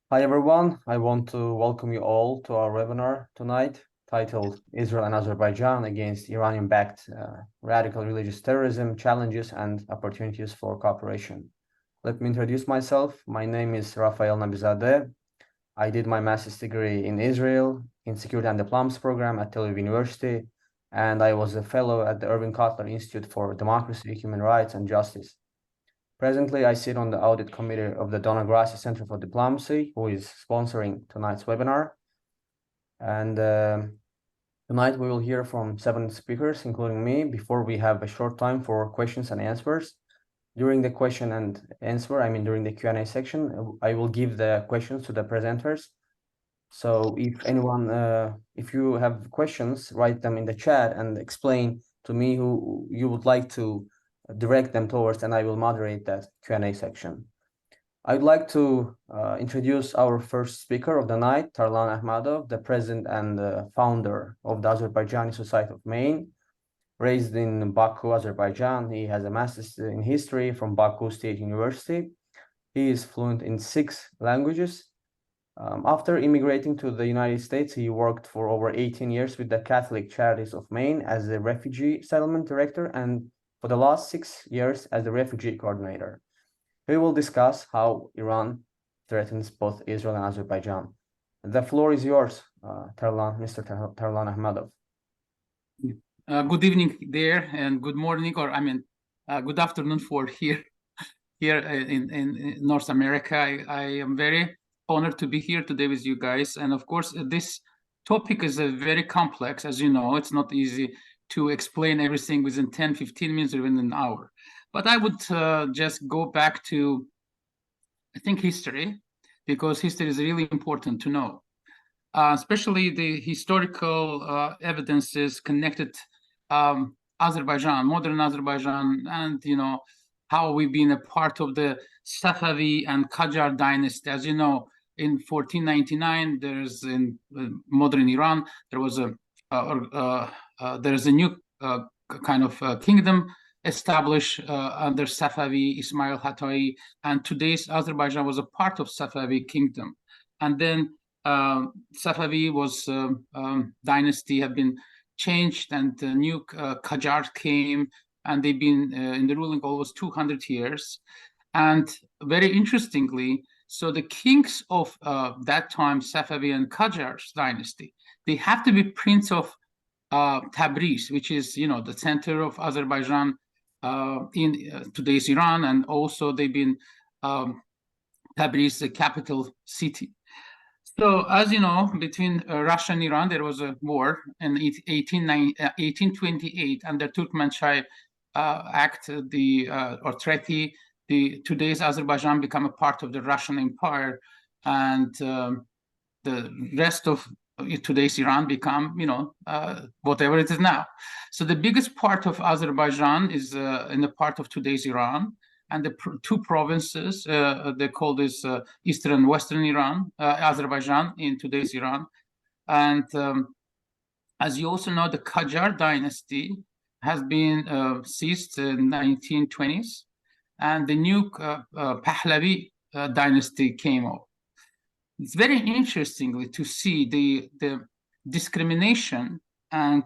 Hi everyone, I want to welcome you all to our webinar tonight titled Israel and Azerbaijan against Iranian-backed radical religious terrorism, challenges and opportunities for cooperation. Let me introduce myself. My name is Rafael Nabizadeh. I did my master's degree in Israel in Security and Diplomacy program at Tel Aviv University, and I was a fellow at the Irving Cotler Institute for Democracy, Human Rights and Justice. Presently, I sit on the audit committee of the Donna Grassi Center for Diplomacy, who is sponsoring tonight's webinar. And tonight we will hear from 7 speakers, including me, before we have a short time for questions and answers. During the question and answer, during the Q&A section, I will give the questions to the presenters. So if you have questions, write them in the chat and explain to me who you would like to direct them towards, and I will moderate that Q&A section. I'd like to introduce our first speaker of the night, Tarlan Ahmadov, the president and founder of the Azerbaijani Society of Maine. Raised in Baku, Azerbaijan, he has a master's in history from Baku State University. He is fluent in 6 languages. After immigrating to the United States, he worked for over 18 years with the Catholic Charities of Maine as the Refugee Settlement Director, and for the last 6 years as the Refugee Coordinator. We will discuss how Iran threatens both Israel and Azerbaijan. The floor is yours, Mr. Tarlan Ahmadov. Good evening there, and good morning, or good afternoon for here in North America. I am very honored to be here today with you guys. And of course, this topic is very complex. As you know, it's not easy to explain everything within 10, 15 minutes, or even an hour. But I would just go back to, I think, history, because history is really important to know, especially the historical evidences connected Azerbaijan, modern Azerbaijan, and how we've been a part of the Safavi and Qajar dynasty. As you know, in 1499, there's in modern Iran, there was a new kind of kingdom established under Safavi, Ismail Hatay, and today's Azerbaijan was a part of Safavi kingdom. And then Safavi was dynasty had been changed, and the new Qajar came, and they've been in the ruling almost 200 years. And very interestingly, so the kings of that time, Safavi and Qajar's dynasty, they have to be prince of Tabriz, which is the center of Azerbaijan in today's Iran, and also they've been Tabriz, the capital city. So, as you know, between Russia and Iran, there was a war in 1828 under Turkmenchai Act, or treaty. Today's Azerbaijan became a part of the Russian Empire, and the rest of today's Iran become, whatever it is now. So the biggest part of Azerbaijan is in the part of today's Iran, and the 2 provinces, they call this Eastern and Western Iran, Azerbaijan in today's Iran. And as you also know, the Qajar dynasty has been seized in 1920s, and the new Pahlavi dynasty came up. It's very interestingly to see the discrimination and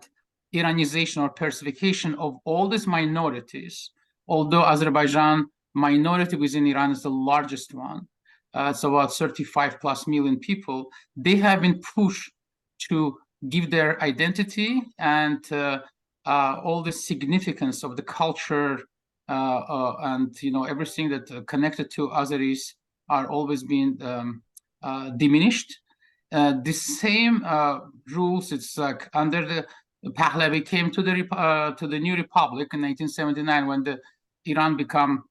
Iranization or Persification of all these minorities. Although Azerbaijan minority within Iran is the largest one, it's about 35 plus million people, they have been pushed to give their identity and all the significance of the culture and everything that connected to Azeris are always being diminished. The same rules, it's like under the Pahlavi came to the new republic in 1979 when the Iran become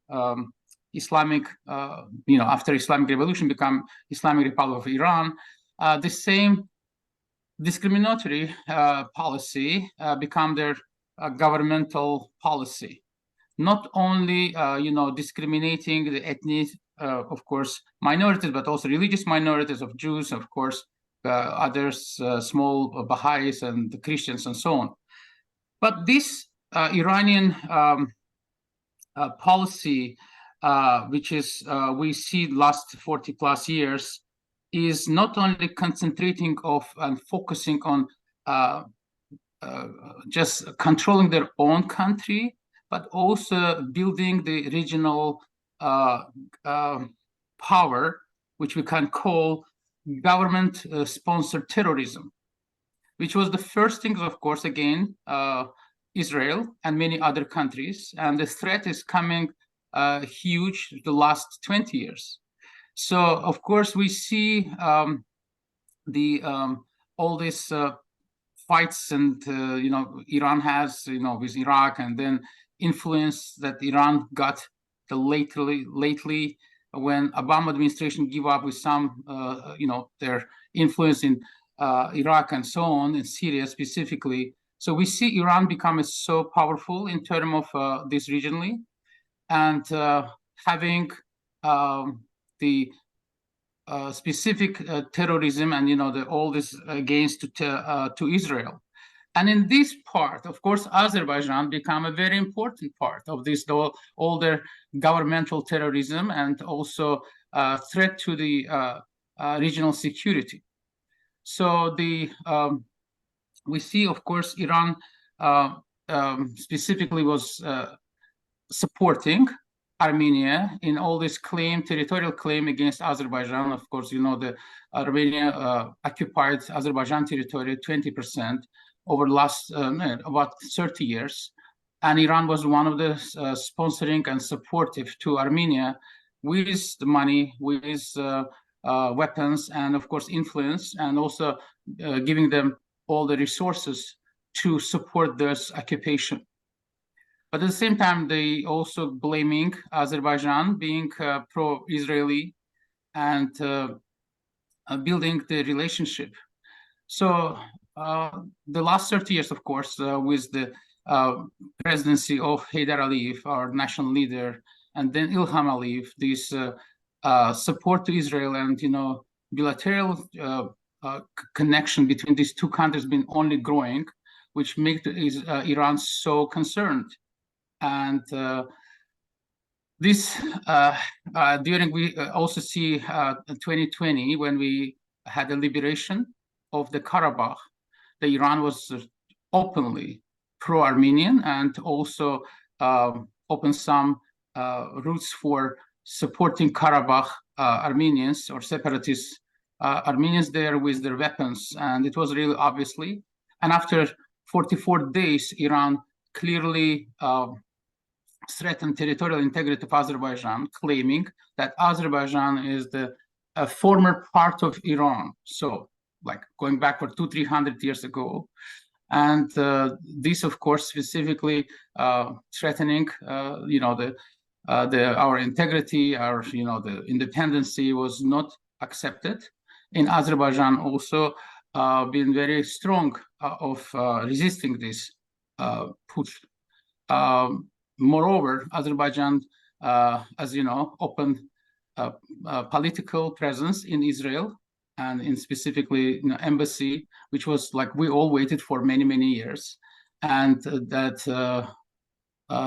Islamic, after Islamic Revolution become Islamic Republic of Iran. The same discriminatory policy become their governmental policy. Not only, discriminating the ethnic, of course, minorities, but also religious minorities of Jews, of course, others, small Baha'is and the Christians and so on. But this Iranian policy, which is we see last 40 plus years, is not only concentrating and focusing on just controlling their own country, but also building the regional power, which we can call government-sponsored terrorism, which was the first thing, of course, again, Israel and many other countries. And the threat is coming huge the last 20 years. So, of course, we see all these fights, and Iran has, with Iraq, and then influence that Iran got lately when Obama administration give up with some, their influence in Iraq and so on, in Syria specifically. So we see Iran become so powerful in terms of this regionally, and having the specific terrorism and all this against to Israel. And in this part, of course, Azerbaijan become a very important part of this all their governmental terrorism, and also threat to the regional security. So we see, of course, Iran specifically was supporting Armenia in all this territorial claim against Azerbaijan. Of course, the Armenia occupied Azerbaijan territory 20% over the last about 30 years. And Iran was one of the sponsoring and supportive to Armenia with the money, with weapons, and of course influence, and also giving them all the resources to support this occupation. But at the same time, they also blaming Azerbaijan being pro-Israeli and building the relationship. So the last 30 years, of course, with the presidency of Heydar Aliyev, our national leader, and then Ilham Aliyev, this support to Israel and bilateral connection between these two countries been only growing, which makes Iran so concerned. And this during we also see 2020, when we had the liberation of the Karabakh, the Iran was openly pro-Armenian, and also opened some routes for supporting Karabakh Armenians or separatist Armenians there with their weapons. And it was really obviously. And after 44 days, Iran clearly threatened territorial integrity of Azerbaijan, claiming that Azerbaijan is a former part of Iran. So, like going back for 200-300 years ago. And this, of course, specifically threatening, our integrity, our, the independency was not accepted. In Azerbaijan, also been very strong of resisting this push. Moreover, Azerbaijan, as you know, opened political presence in Israel, and in specifically embassy, which was like we all waited for many years, and that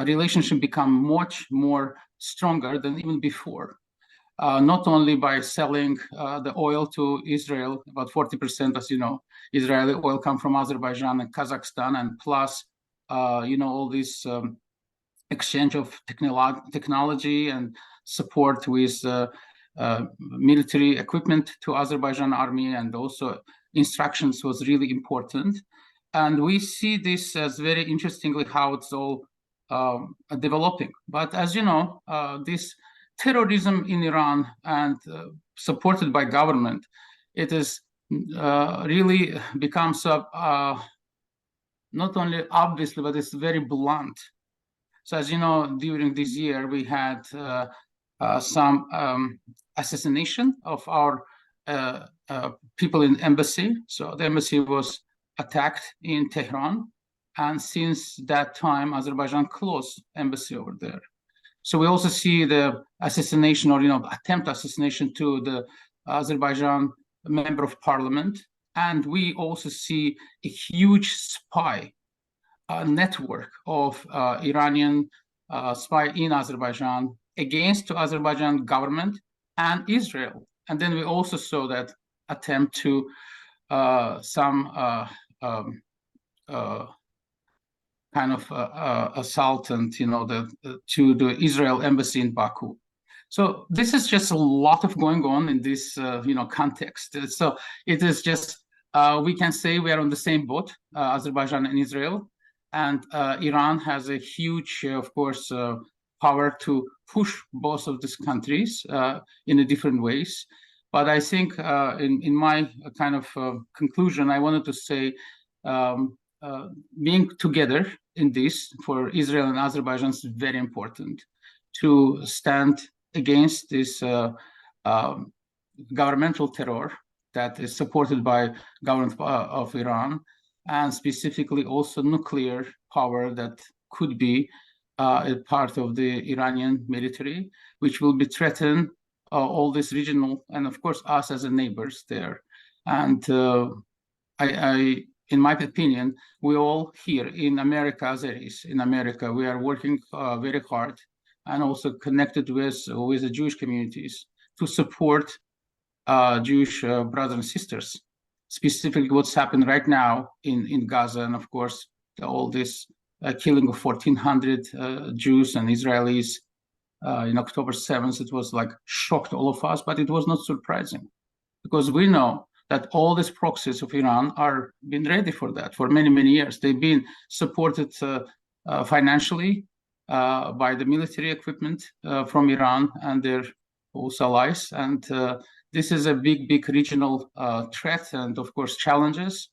relationship become much more stronger than even before. Not only by selling the oil to Israel, about 40%, as you know, Israeli oil come from Azerbaijan and Kazakhstan, and plus, all this exchange of technology and support with military equipment to Azerbaijan army, and also instructions was really important. And we see this as very interestingly how it's all developing. But as you know, this terrorism in Iran and supported by government, it is really becomes not only obviously, but it's very blunt. So as you know, during this year, we had some assassination of our people in embassy. So the embassy was attacked in Tehran. And since that time, Azerbaijan closed embassy over there. So we also see the assassination, or attempt assassination to the Azerbaijan member of parliament. And we also see a huge spy network of Iranian spy in Azerbaijan against the Azerbaijan government and Israel. And then we also saw that attempt to some kind of assault and to the Israel embassy in Baku. So this is just a lot of going on in this context. So it is just we can say we are on the same boat, Azerbaijan and Israel, and Iran has a huge, of course, power to push both of these countries in a different ways. But I think in my kind of conclusion, I wanted to say being together in this for Israel and Azerbaijan is very important to stand against this governmental terror that is supported by government of Iran, and specifically also nuclear power that could be a part of the Iranian military, which will be threatened all this regional, and of course us as a neighbors there. And in my opinion, we all here in America, Azeris, in America, we are working very hard and also connected with the Jewish communities to support Jewish brothers and sisters, specifically what's happened right now in Gaza, and of course, all this killing of 1,400 Jews and Israelis in October 7th. It was like shocked all of us, but it was not surprising because we know that all these proxies of Iran are been ready for that for many, many years. They've been supported financially by the military equipment from Iran and their also allies. And this is a big, big regional threat and, of course, challenges.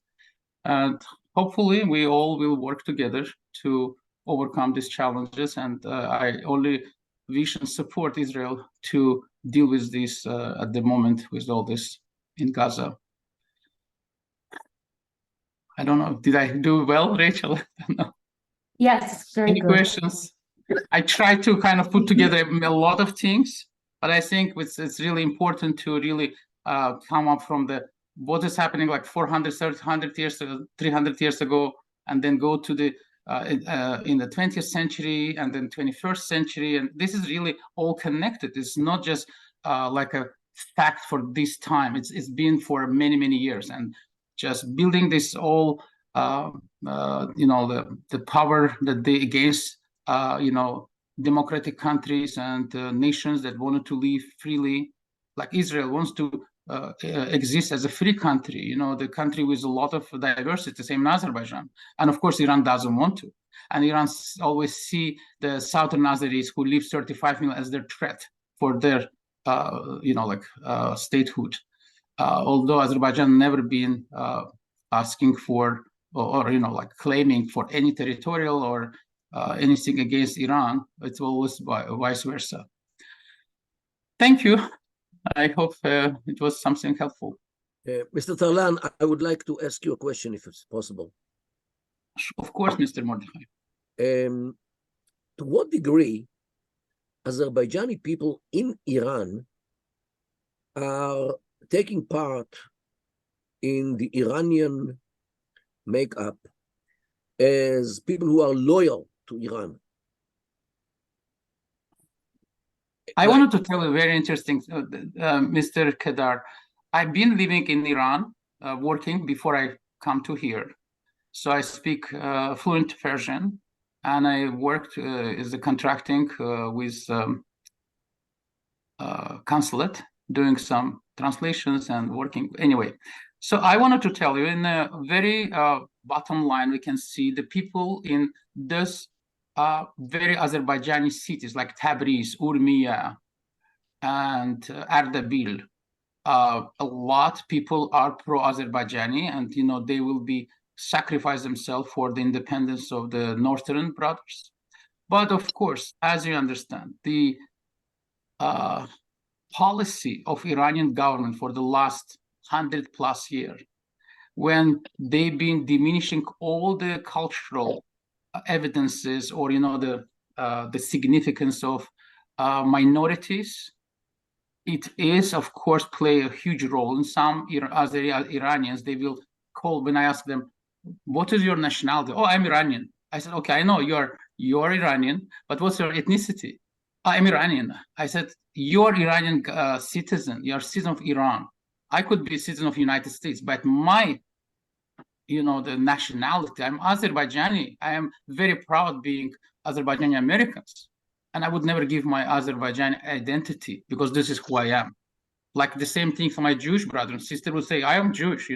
And hopefully we all will work together to overcome these challenges. And I only wish and support Israel to deal with this at the moment with all this in Gaza. I don't know. Did I do well, Rachel? No. Yes, very Any good. questions? I tried to kind of put together a lot of things, but I think it's really important to really come up from what is happening like 400, 300 years, 300 years ago, and then go to the in the 20th century and then 21st century. And this is really all connected. It's not just like a fact for this time. It's been for many, many years. And just building this all, the power that they against, democratic countries and nations that wanted to live freely, like Israel wants to exist as a free country, the country with a lot of diversity, same in Azerbaijan. And of course, Iran doesn't want to. And Iran always see the southern Azeris who live 35 million as their threat for their, statehood. Although Azerbaijan never been asking for or claiming for any territorial or anything against Iran, it's always vice versa. Thank you. I hope it was something helpful. Mr. Tarlan, I would like to ask you a question if it's possible. Of course, Mr. Mordechai. To what degree Azerbaijani people in Iran are taking part in the Iranian makeup as people who are loyal to Iran? I wanted to tell you very interesting, Mr. Kedar. I've been living in Iran, working before I come to here. So I speak fluent Persian, and I worked as a contracting with consulate, doing some translations and working anyway. So I wanted to tell you in the very bottom line, we can see the people in this very Azerbaijani cities like Tabriz, Urmia, and Ardabil. A lot of people are pro-Azerbaijani, and they will be sacrifice themselves for the independence of the northern brothers. But of course, as you understand, the policy of Iranian government for the last 100+ years, when they've been diminishing all the cultural evidences or the significance of minorities, it is of course play a huge role. In some Iranians, they will call when I ask them, "What is your nationality?" "Oh, I'm Iranian." I said, "Okay, I know you're Iranian, but what's your ethnicity?" "I'm Iranian." I said, "You're Iranian citizen. You're a citizen of Iran. I could be a citizen of the United States, but my, the nationality, I'm Azerbaijani. I am very proud being Azerbaijani Americans. And I would never give my Azerbaijani identity because this is who I am. Like the same thing for my Jewish brother and sister would say, I am Jewish,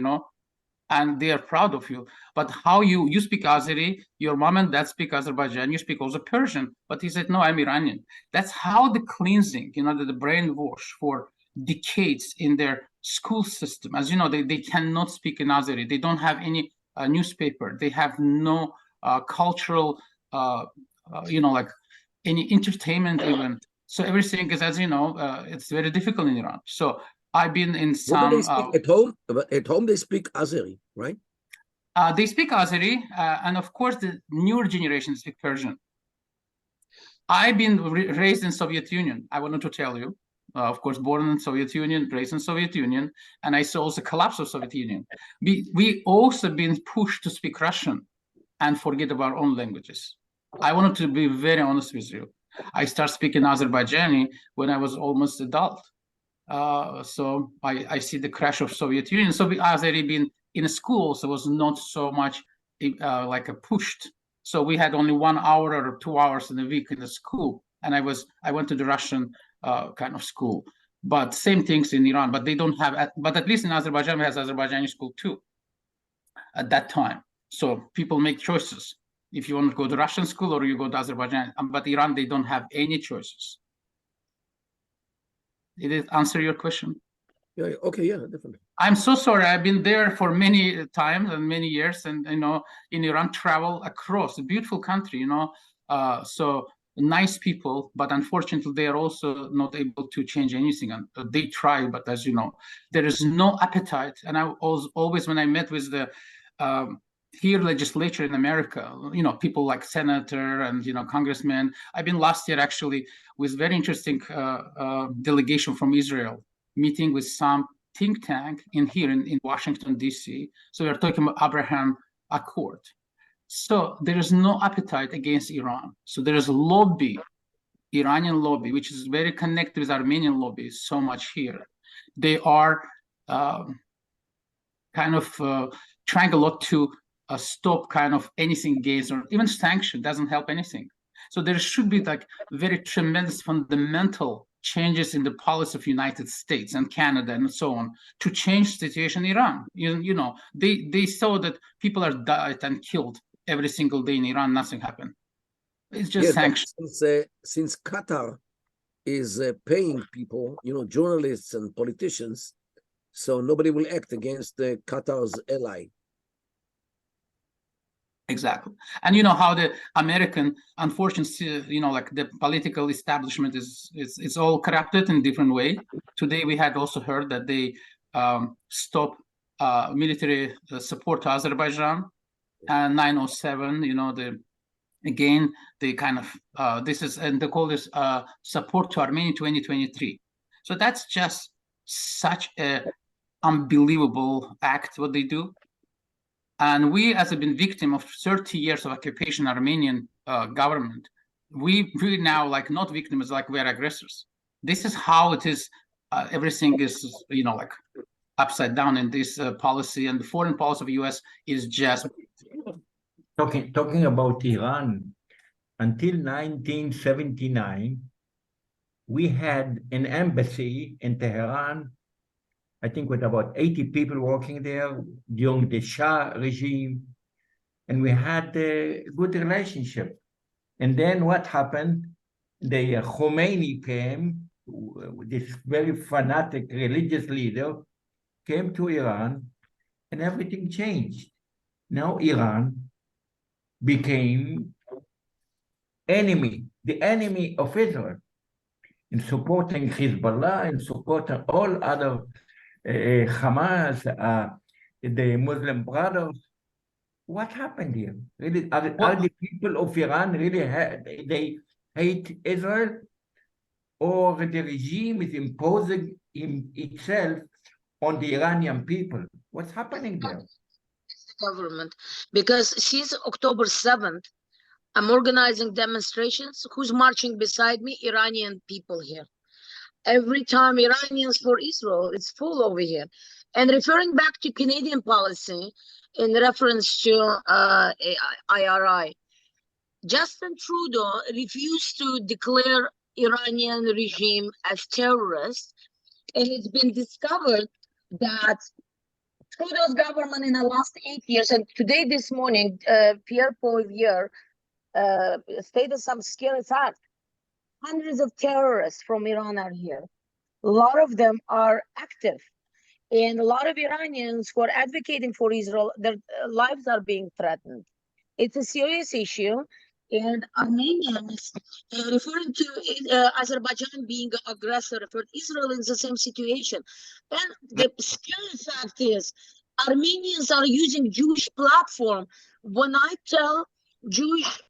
and they are proud of you. But how you speak Azeri, your mom and dad speak Azerbaijan, you speak also Persian. But he said, no, I'm Iranian. That's how the cleansing, the brainwash for decades in their school system. As you know, they cannot speak in Azeri. They don't have any newspaper. They have no cultural, like any entertainment even. So everything is, as you know, it's very difficult in Iran. So I've been in some. What do they speak at home? But at home they speak Azeri, right? They speak Azeri, and of course the newer generation speak Persian. I've been raised in Soviet Union. I wanted to tell you, of course, born in Soviet Union, raised in Soviet Union, and I saw also collapse of Soviet Union. We also been pushed to speak Russian and forget about our own languages. I wanted to be very honest with you. I started speaking Azerbaijani when I was almost adult. So I see the crash of Soviet Union. So Azeri been in school, so was not so much like a pushed. So we had only 1 hour or 2 hours in a week in the school, and I went to the Russian kind of school. But same things in Iran, but they don't have. But at least in Azerbaijan, we have Azerbaijani school too. At that time, so people make choices. If you want to go to Russian school or you go to Azerbaijan, but Iran, they don't have any choices. Did it answer your question? Yeah, okay, yeah, definitely. I'm so sorry. I've been there for many times and many years, and in Iran, travel across a beautiful country. So nice people, but unfortunately, they are also not able to change anything. And they try, but as you know, there is no appetite. And I always, when I met with the here legislature in America, people like senator and congressmen. I've been last year actually with very interesting delegation from Israel, meeting with some think tank in Washington D.C. So we're talking about Abraham Accord. So there is no appetite against Iran. So there is a lobby, Iranian lobby, which is very connected with Armenian lobby so much here. They are kind of trying a lot to stop kind of anything against, or even sanction doesn't help anything. So there should be like very tremendous fundamental changes in the policy of United States and Canada and so on to change the situation in Iran. They saw that people are died and killed every single day in Iran. Nothing happened. It's just sanctions. Since Qatar is paying people, journalists and politicians, so nobody will act against Qatar's ally. Exactly. And how the American, unfortunately, like the political establishment it's all corrupted in different way. Today we had also heard that they stopped military support to Azerbaijan, and 907, they kind of this is, and they call this support to Armenia 2023. So that's just such a unbelievable act what they do. And we, as a been victim of 30 years of occupation Armenian government, we really now like not victims, like we're aggressors. This is how it is. Everything is, like upside down in this policy, and the foreign policy of the U.S. is just talking about Iran. Until 1979, we had an embassy in Tehran, I think with about 80 people working there during the Shah regime, and we had a good relationship. And then what happened? The Khomeini came, this very fanatic religious leader, came to Iran, and everything changed. Now Iran became the enemy of Israel, in supporting Hezbollah, in supporting all other Hamas, the Muslim Brothers. What happened here? Really, are the people of Iran really they hate Israel, or the regime is imposing itself on the Iranian people? What's happening there? It's the government, because since October 7th, I'm organizing demonstrations. Who's marching beside me? Iranian people here. every time Iranians for Israel. It's full over here. And referring back to Canadian policy in reference to IRI, Justin Trudeau refused to declare Iranian regime as terrorist, and it's been discovered that Trudeau's government in the last 8 years, and today, this morning, Pierre Poilievre stated some scary fact. Hundreds of terrorists from Iran are here. A lot of them are active. And a lot of Iranians who are advocating for Israel, their lives are being threatened. It's a serious issue. And Armenians, referring to Azerbaijan being an aggressor, referred Israel in the same situation. And the scary fact is, Armenians are using Jewish platform. When I tell Jewish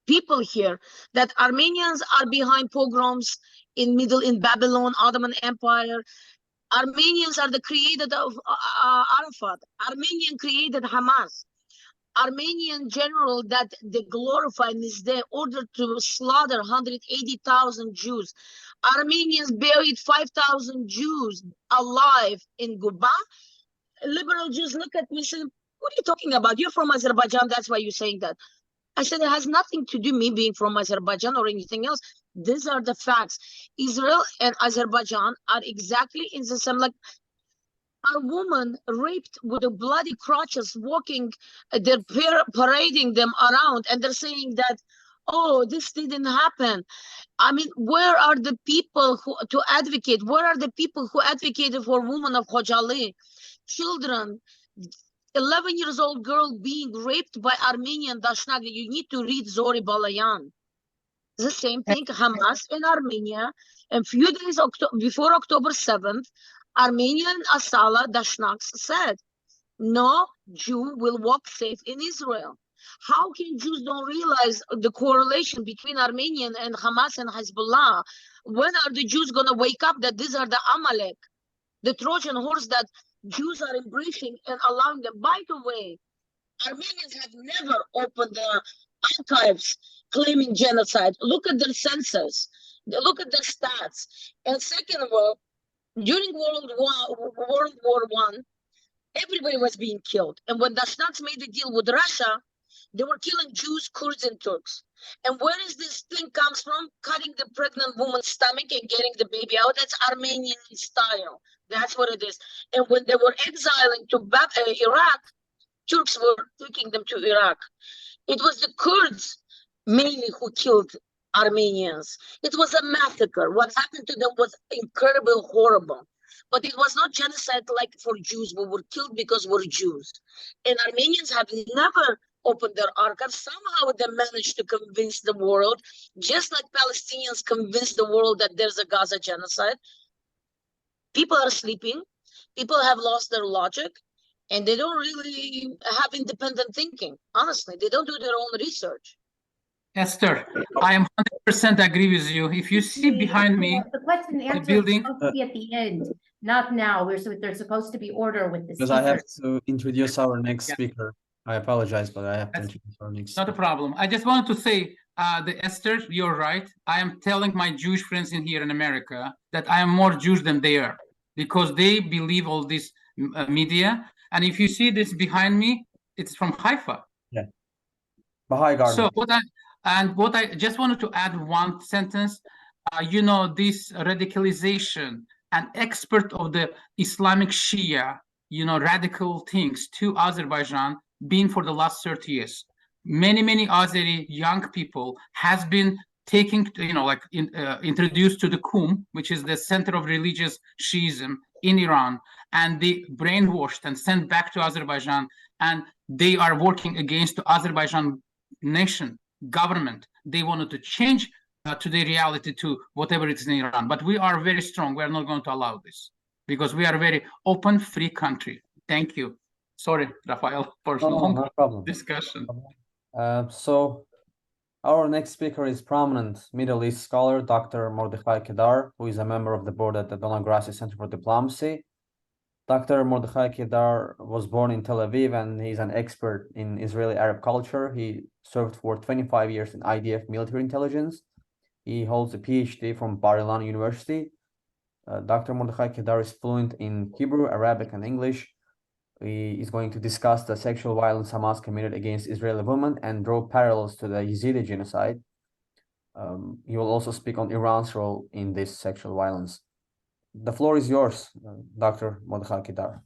people here that Armenians are behind pogroms in Babylon, Ottoman Empire, Armenians are the creator of Arafat. Armenian created Hamas. Armenian general that they glorified is there ordered to slaughter 180,000 Jews. Armenians buried 5,000 Jews alive in Guba. Liberal Jews look at me and say, what are you talking about? You're from Azerbaijan, that's why you're saying that. I said, it has nothing to do with me being from Azerbaijan or anything else. These are the facts. Israel and Azerbaijan are exactly in the same, like a woman raped with the bloody crotches walking, they're parading them around, and they're saying that, oh, this didn't happen. I mean, where are the people who to advocate? Where are the people who advocated for women of Khojali? Children, 11 years old girl being raped by Armenian Dashnagli. You need to read Zori Balayan. The same thing, Hamas in Armenia. And few days before October 7th, Armenian Asala Dashnaks said, no Jew will walk safe in Israel. How can Jews don't realize the correlation between Armenian and Hamas and Hezbollah? When are the Jews going to wake up that these are the Amalek, the Trojan horse that Jews are embracing and allowing them? By the way, Armenians have never opened their archives claiming genocide. Look at their census. Look at their stats. And second of all, during World War I, everybody was being killed. And when the Dashnaks made a deal with Russia, they were killing Jews, Kurds, and Turks. And where is this thing comes from? Cutting the pregnant woman's stomach and getting the baby out. That's Armenian style. That's what it is. And when they were exiling to Iraq, Turks were taking them to Iraq. It was the Kurds mainly who killed Armenians. It was a massacre. What happened to them was incredibly horrible. But it was not genocide like for Jews. We were killed because we're Jews. And Armenians have never opened their archives. Somehow they managed to convince the world, just like Palestinians convinced the world that there's a Gaza genocide. People are sleeping. People have lost their logic. And they don't really have independent thinking. Honestly, they don't do their own research. Esther, I am 100% agree with you. If you see behind me, the question and answer building is supposed to be at the end, not now. There's supposed to be order with the Because I have speakers. to introduce our next Yeah. speaker. I apologize, but I have to That's introduce our next not a speaker. problem. I just wanted to say, the Esther, you're right. I am telling my Jewish friends in here in America that I am more Jewish than they are because they believe all this media. And if you see this behind me, it's from Haifa. Baha'i Garden. So what I just wanted to add one sentence, this radicalization, an expert of the Islamic Shia, radical things to Azerbaijan been for the last 30 years. Many Azeri young people has been taking, introduced to the Qum, which is the center of religious Shiism in Iran, and they brainwashed and sent back to Azerbaijan, and they are working against the Azerbaijan nation government. They wanted to change to the reality to whatever it is in Iran, but we are very strong. We are not going to allow this because we are a very open, free country. Thank you. Sorry, Rafael, for long No problem. discussion. So our next speaker is prominent Middle East scholar, Dr. Mordechai Kedar, who is a member of the board at the Dona Gracia Center for Diplomacy. Dr. Mordechai Kedar was born in Tel Aviv, and he's an expert in Israeli Arab culture. He served for 25 years in IDF military intelligence. He holds a PhD from Tarlan University. Dr. Mordechai Kedar is fluent in Hebrew, Arabic, and English. He is going to discuss the sexual violence Hamas committed against Israeli women and draw parallels to the Yazidi genocide. He will also speak on Iran's role in this sexual violence. The floor is yours, Dr. Mordechai Kedar.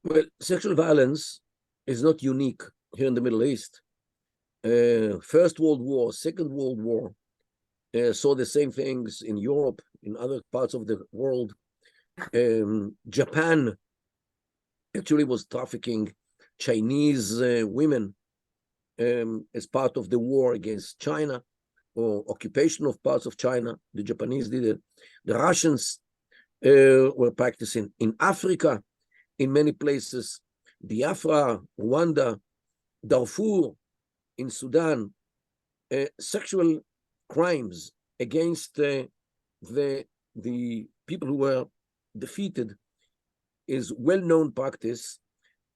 Well, sexual violence is not unique here in the Middle East. First World War, Second World War saw the same things in Europe, in other parts of the world. Japan actually was trafficking Chinese women as part of the war against China, or occupation of parts of China. The Japanese did it. The Russians were practicing in Africa, in many places, Biafra, Rwanda, Darfur, in Sudan. Sexual crimes against the people who were defeated is well-known practice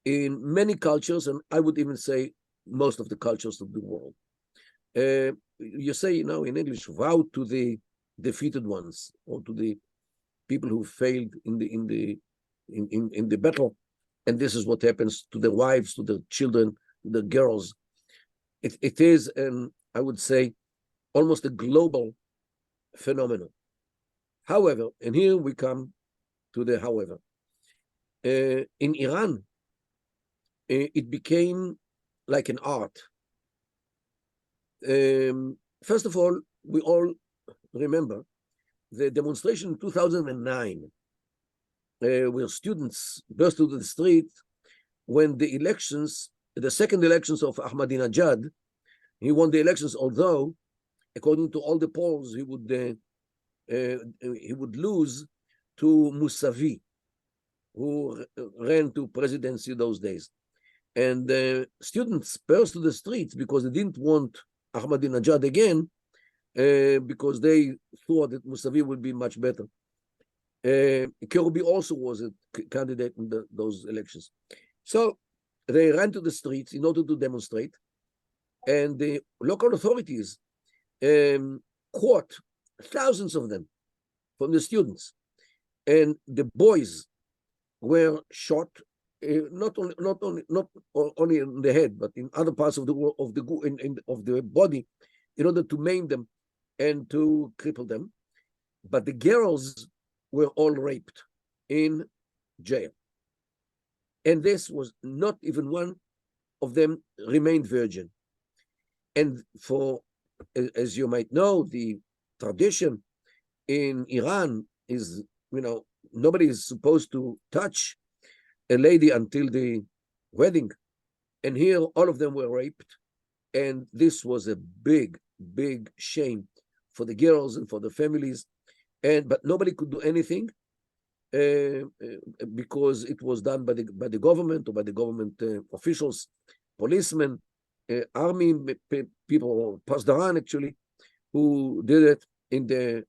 in many cultures, and I would even say most of the cultures of the world. You say, you know, in English, vow to the defeated ones, or to the people who failed in the battle, and this is what happens to their wives, to their children, to the girls. It is, I would say, almost a global phenomenon. However, and here we come to the however. In Iran, it became like an art. First of all, we all remember the demonstration in 2009, where students burst to the street when the elections, the second elections of Ahmadinejad, he won the elections, although, according to all the polls, he would lose to Mousavi, who ran to presidency those days. And students burst to the streets because they didn't want Ahmadinejad again, because they thought that Mousavi would be much better. Kirby also was a candidate in those elections. So they ran to the streets in order to demonstrate, and the local authorities caught thousands of them from the students, and the boys were shot, not only in the head, but in other parts of the body, in order to maim them and to cripple them. But the girls were all raped in jail, and this was not even one of them remained virgin. And for, as you might know, the tradition in Iran is, you know, nobody is supposed to touch a lady until the wedding. And here, all of them were raped. And this was a big, big shame for the girls and for the families. But nobody could do anything because it was done by the government, or by the government officials, policemen, army people, Pasdaran actually, who did it in the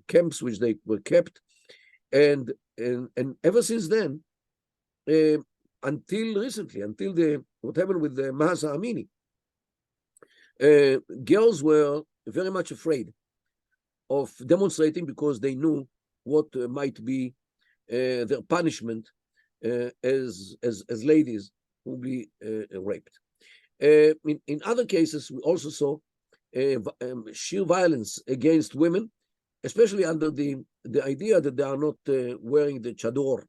camps which they were kept, and ever since then, until recently, until what happened with the Mahsa Amini, girls were very much afraid of demonstrating because they knew what might be their punishment as ladies who will be raped. In other cases, we also saw sheer violence against women, especially under the idea that they are not wearing the chador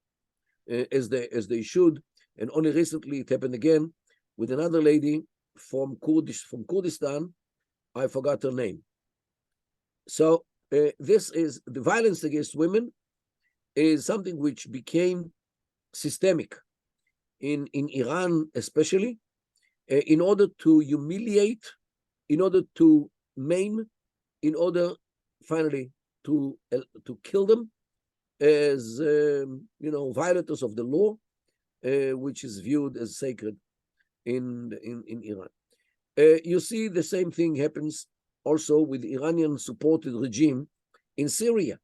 as they should. And only recently it happened again with another lady from Kurdistan. I forgot her name. So this is the violence against women is something which became systemic in Iran, especially in order to humiliate, in order to maim, in order finally to kill them as violators of the law, which is viewed as sacred in Iran. You see the same thing happens also with the Iranian-supported regime in Syria.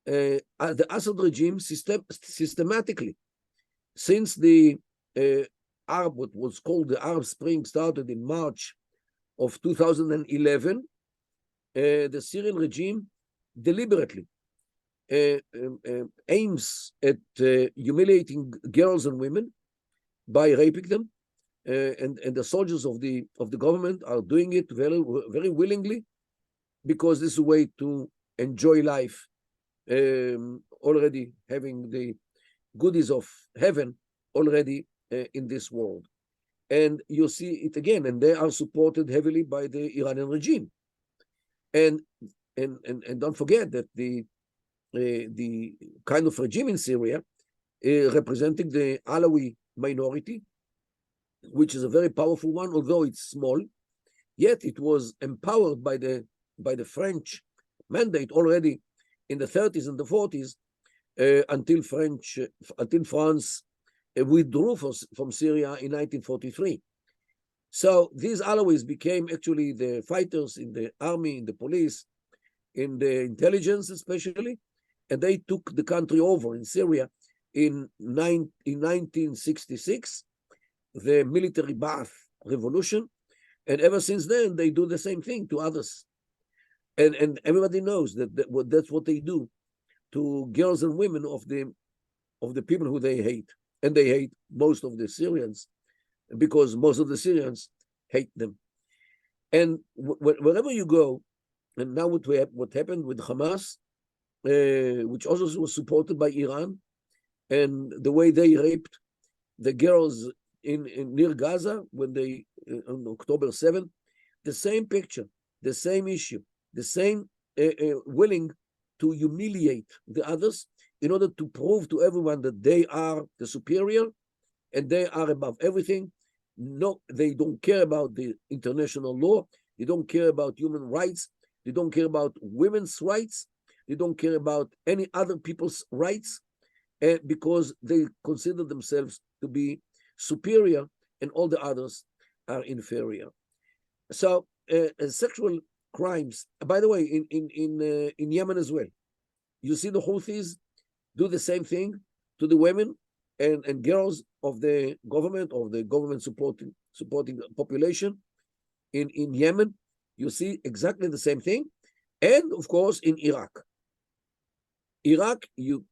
The Assad regime systematically, since the what was called the Arab Spring started in March of 2011, the Syrian regime deliberately aims at humiliating girls and women by raping them, and the soldiers of the government are doing it very, very willingly, because this is a way to enjoy life, already having the goodies of heaven already in this world. And you see it again, and they are supported heavily by the Iranian regime. And don't forget that the kind of regime in Syria, representing the Alawi minority, which is a very powerful one, although it's small, yet it was empowered by the French mandate already in the 30s and the 40s, until France withdrew from Syria in 1943. So these Alawis became actually the fighters in the army, in the police, in the intelligence especially, and they took the country over in Syria in 1966, the military Ba'ath revolution, and ever since then they do the same thing to others. And everybody knows that's what they do to girls and women of the people who they hate. And they hate most of the Syrians, because most of the Syrians hate them. And wherever you go, and now what happened with Hamas, which also was supported by Iran, and the way they raped the girls in near Gaza when they on October 7th, the same picture, the same issue, the same willing to humiliate the others in order to prove to everyone that they are the superior and they are above everything. No, they don't care about the international law. They don't care about human rights. They don't care about women's rights. They don't care about any other people's rights, because they consider themselves to be superior and all the others are inferior. So sexual crimes, by the way, in Yemen as well, you see the Houthis do the same thing to the women and girls of the government, supporting the population in Yemen. You see exactly the same thing. And of course in Iraq, you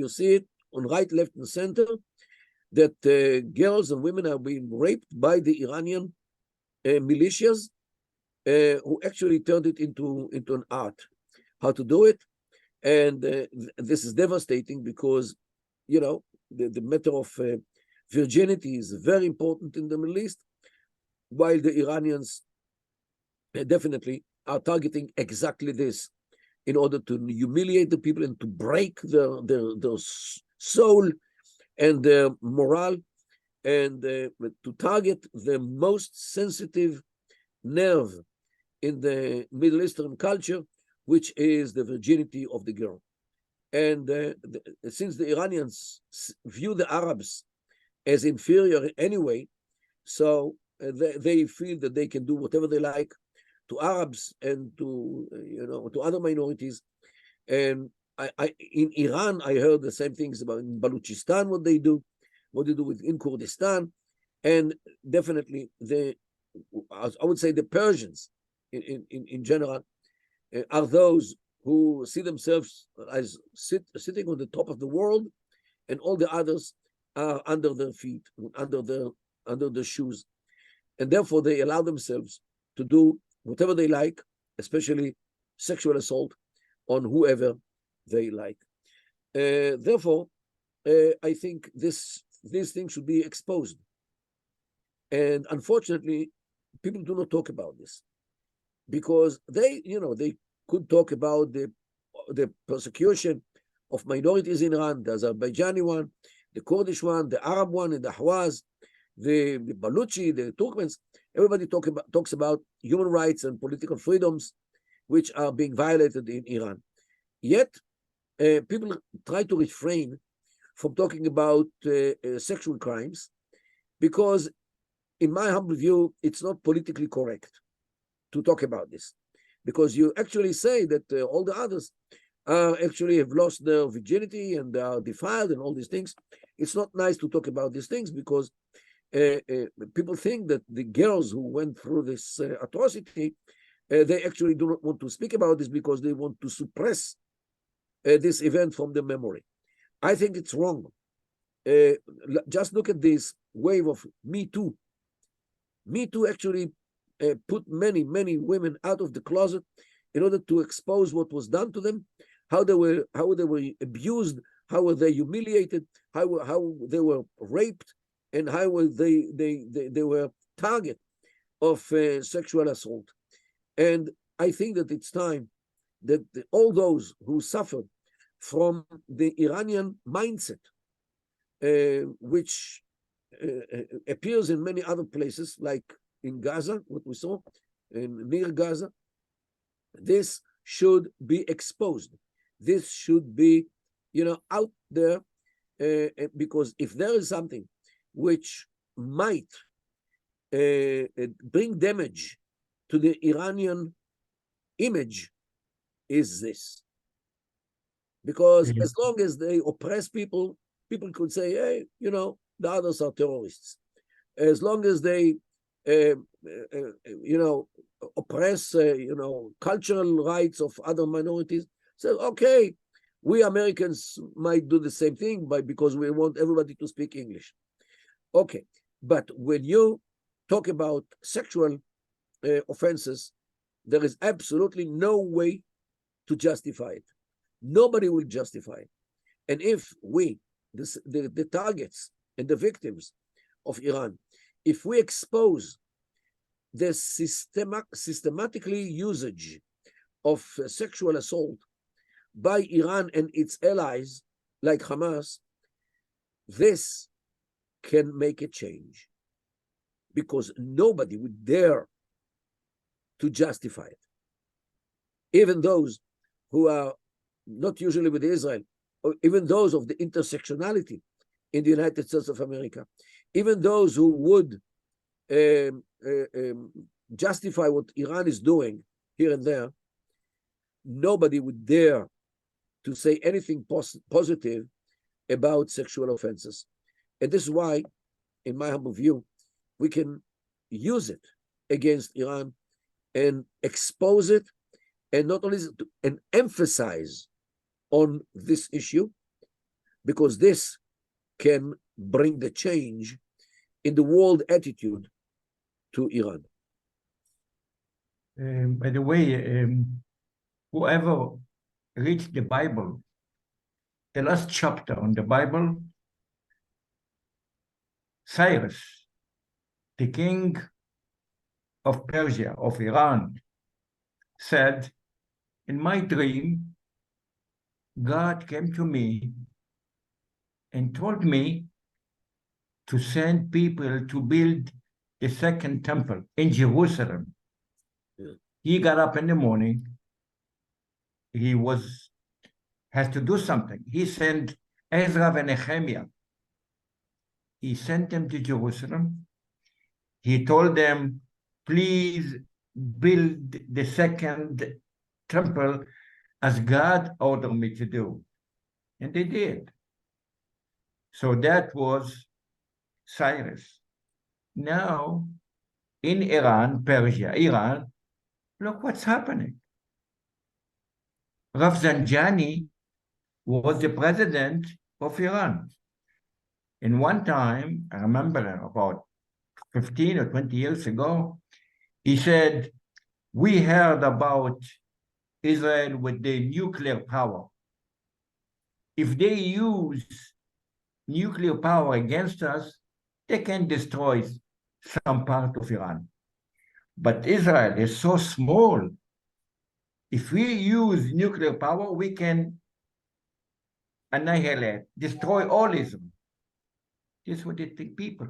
see it on right, left, and center, that girls and women are being raped by the Iranian militias, who actually turned it into an art, how to do it. And this is devastating, because, you know, the matter of virginity is very important in the Middle East, while the Iranians definitely are targeting exactly this in order to humiliate the people and to break their soul and their morale, and to target the most sensitive nerve in the Middle Eastern culture, which is the virginity of the girl. And since the Iranians view the Arabs as inferior anyway, so they feel that they can do whatever they like to Arabs and to other minorities. And in Iran, I heard the same things about in Balochistan, what they do in Kurdistan, and definitely I would say the Persians in general are those who see themselves as sitting on the top of the world, and all the others are under their feet, under their shoes, and therefore they allow themselves to do whatever they like, especially sexual assault on whoever they like. Therefore, I think these things should be exposed. And unfortunately, people do not talk about this, because they could talk about the persecution of minorities in Iran, the Azerbaijani one, the Kurdish one, the Arab one, and the Ahwaz, the Baluchi, the Turkmens. Everybody talks about human rights and political freedoms, which are being violated in Iran. Yet, people try to refrain from talking about sexual crimes, because, in my humble view, it's not politically correct to talk about this, because you actually say that all the others actually have lost their virginity and are defiled and all these things. It's not nice to talk about these things, because people think that the girls who went through this atrocity, they actually do not want to speak about this because they want to suppress this event from the memory. I think it's wrong. Just look at this wave of Me Too. Me Too actually put many women out of the closet in order to expose what was done to them, how they were abused, how were they humiliated, how they were raped, and how were they were target of sexual assault. And I think that it's time that all those who suffered from the Iranian mindset, which appears in many other places, like in Gaza, what we saw, near Gaza, this should be exposed. This should be, out there, because if there is something which might bring damage to the Iranian image, is this. Because as long as they oppress people, people could say, hey, the others are terrorists. As long as they, oppress, cultural rights of other minorities, so, okay, we Americans might do the same thing because we want everybody to speak English. Okay, but when you talk about sexual offenses, there is absolutely no way to justify it. Nobody will justify it. And if we, the targets and the victims of Iran, if we expose the systematically usage of sexual assault by Iran and its allies, like Hamas, this can make a change, because nobody would dare to justify it. Even those who are not usually with Israel, or even those of the intersectionality in the United States of America, even those who would justify what Iran is doing here and there, nobody would dare to say anything positive about sexual offenses. And this is why, in my humble view, we can use it against Iran and expose it, and not only and emphasize on this issue, because this can bring the change in the world attitude to Iran. By the way, whoever reads the Bible, the last chapter on the Bible, Cyrus, the king of Persia, of Iran, said, in my dream, God came to me and told me to send people to build the second temple in Jerusalem. Yeah. He got up in the morning. He has to do something. He sent Ezra and Nehemiah. He sent them to Jerusalem. He told them, please build the second temple as God ordered me to do. And they did. So that was Cyrus. Now, in Iran, Persia, Iran, look what's happening. Rafsanjani was the president of Iran. And one time, I remember about 15 or 20 years ago, he said, we heard about Israel with the nuclear power. If they use nuclear power against us, they can destroy some part of Iran. But Israel is so small. If we use nuclear power, we can annihilate, destroy all Israel. This is what they think people.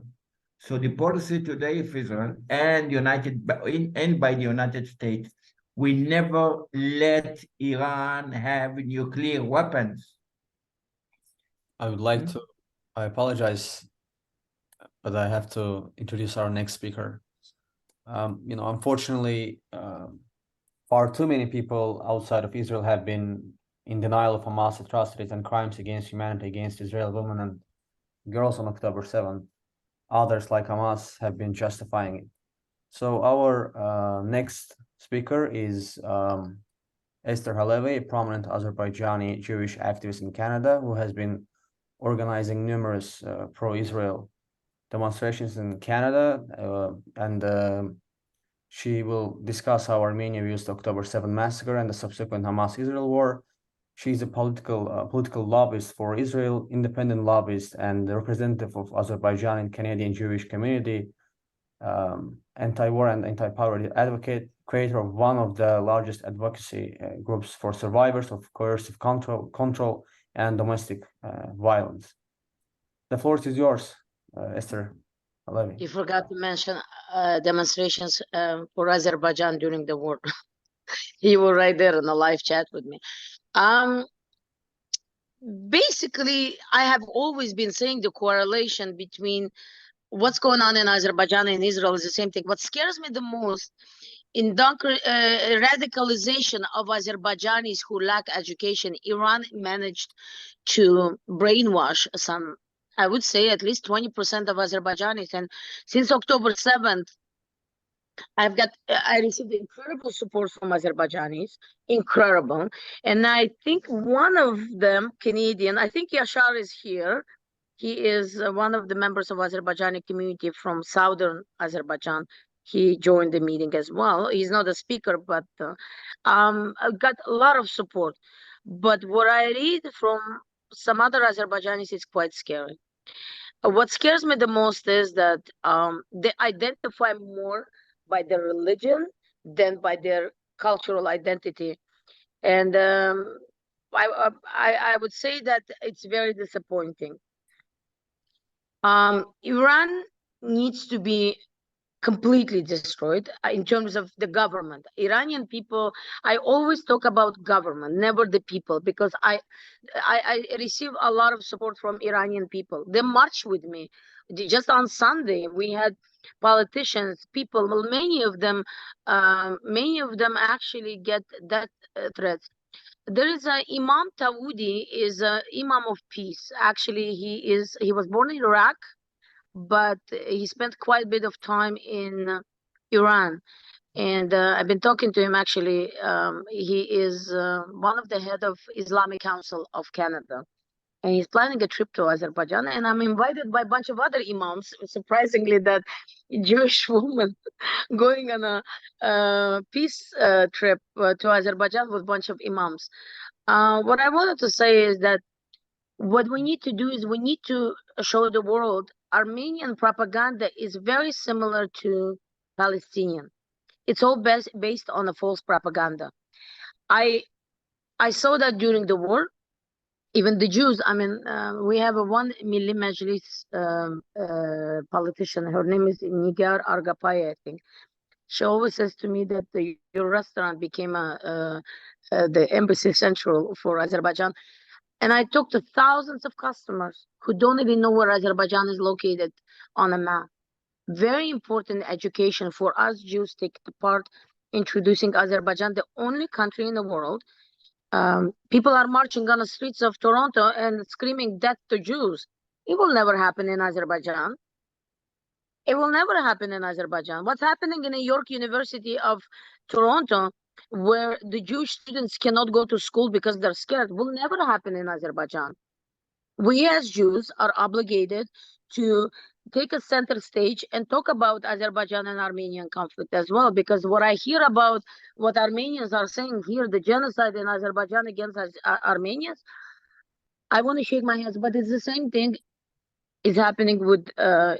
So the policy today of Israel and by the United States, we never let Iran have nuclear weapons. I would like to, I apologize, but I have to introduce our next speaker. Unfortunately, far too many people outside of Israel have been in denial of Hamas atrocities and crimes against humanity against Israeli women and girls on October 7th. others like Hamas have been justifying it. So our next speaker is Esther Halevi, a prominent Azerbaijani Jewish activist in Canada who has been organizing numerous pro-Israel demonstrations in Canada, and she will discuss how Armenia views the October 7 massacre and the subsequent Hamas-Israel war. She's a political lobbyist for Israel, independent lobbyist, and the representative of Azerbaijan and Canadian Jewish community, anti-war and anti-poverty advocate, creator of one of the largest advocacy groups for survivors of coercive control and domestic violence. The floor is yours, Esther Halevi. You forgot to mention demonstrations for Azerbaijan during the war. You were right there in the live chat with me. Basically, I have always been saying the correlation between what's going on in Azerbaijan and Israel is the same thing. What scares me the most in radicalization of Azerbaijanis who lack education, Iran managed to brainwash some, I would say at least 20% of Azerbaijanis. And since October 7th, I received incredible support from Azerbaijanis, incredible. And I think one of them, Canadian, I think Yashar is here. He is one of the members of Azerbaijani community from southern Azerbaijan. He joined the meeting as well. He's not a speaker, but I got a lot of support. But what I read from some other Azerbaijanis is quite scary. What scares me the most is that they identify more by their religion than by their cultural identity. And I would say that it's very disappointing. Iran needs to be completely destroyed in terms of the government. Iranian people, I always talk about government, never the people, because I receive a lot of support from Iranian people. They march with me. Just on Sunday, we had politicians, people, well, many of them actually get death threats. There is a Imam Tawoudi, is a Imam of peace. Actually, he was born in Iraq, but he spent quite a bit of time in Iran. And I've been talking to him, actually. He is one of the head of Islamic Council of Canada. And he's planning a trip to Azerbaijan. And I'm invited by a bunch of other imams. Surprisingly, that Jewish woman going on a peace trip to Azerbaijan with a bunch of imams. What I wanted to say is that what we need to do is we need to show the world Armenian propaganda is very similar to Palestinian. It's all based on a false propaganda. I saw that during the war. Even the Jews, I mean, we have a one Milli Majlis politician. Her name is Nigar Argapay, I think. She always says to me that your restaurant became the embassy central for Azerbaijan. And I talked to thousands of customers who don't even know where Azerbaijan is located on a map. Very important education for us Jews take part introducing Azerbaijan, the only country in the world. People are marching on the streets of Toronto and screaming death to Jews. It will never happen in Azerbaijan. It will never happen in Azerbaijan. What's happening in New York University of Toronto, where the Jewish students cannot go to school because they're scared, will never happen in Azerbaijan. We as Jews are obligated to take a center stage and talk about Azerbaijan and Armenian conflict as well, because what I hear about what Armenians are saying here, the genocide in Azerbaijan against Armenians, I want to shake my hands, but it's the same thing is happening with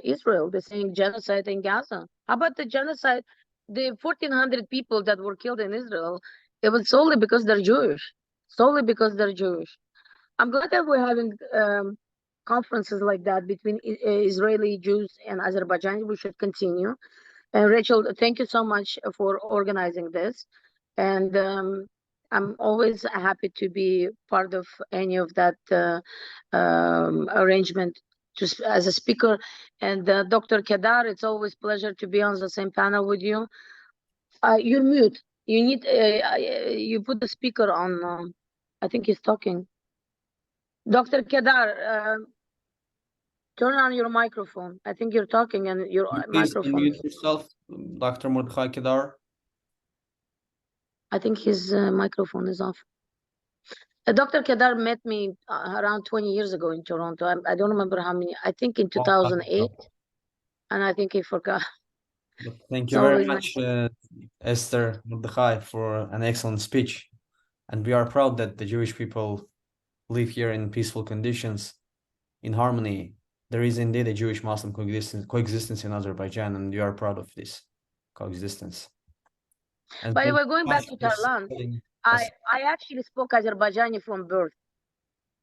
Israel. They're saying genocide in Gaza. How about the genocide? The 1,400 people that were killed in Israel, it was solely because they're Jewish. Solely because they're Jewish. I'm glad that we're having conferences like that between Israeli Jews and Azerbaijan. We should continue. And Rachel, thank you so much for organizing this. And I'm always happy to be part of any of that arrangement as a speaker. And Dr. Kedar, it's always a pleasure to be on the same panel with you. You're mute. You need, you put the speaker on, I think he's talking. Dr. Kedar, Turn on your microphone. I think you're talking and your Please microphone. unmute yourself, Dr. Mordechai Kedar. I think his microphone is off. Dr. Kedar met me around 20 years ago in Toronto. I don't remember how many. I think in 2008, and I think he forgot. But thank It's you very always much, nice. Esther Mordechai, for an excellent speech. And we are proud that the Jewish people live here in peaceful conditions, in harmony. There is indeed a Jewish-Muslim coexistence in Azerbaijan, and we are proud of this coexistence. And By the thank way, you going very back much to for Tarlan, supporting I us. actually spoke Azerbaijani from birth.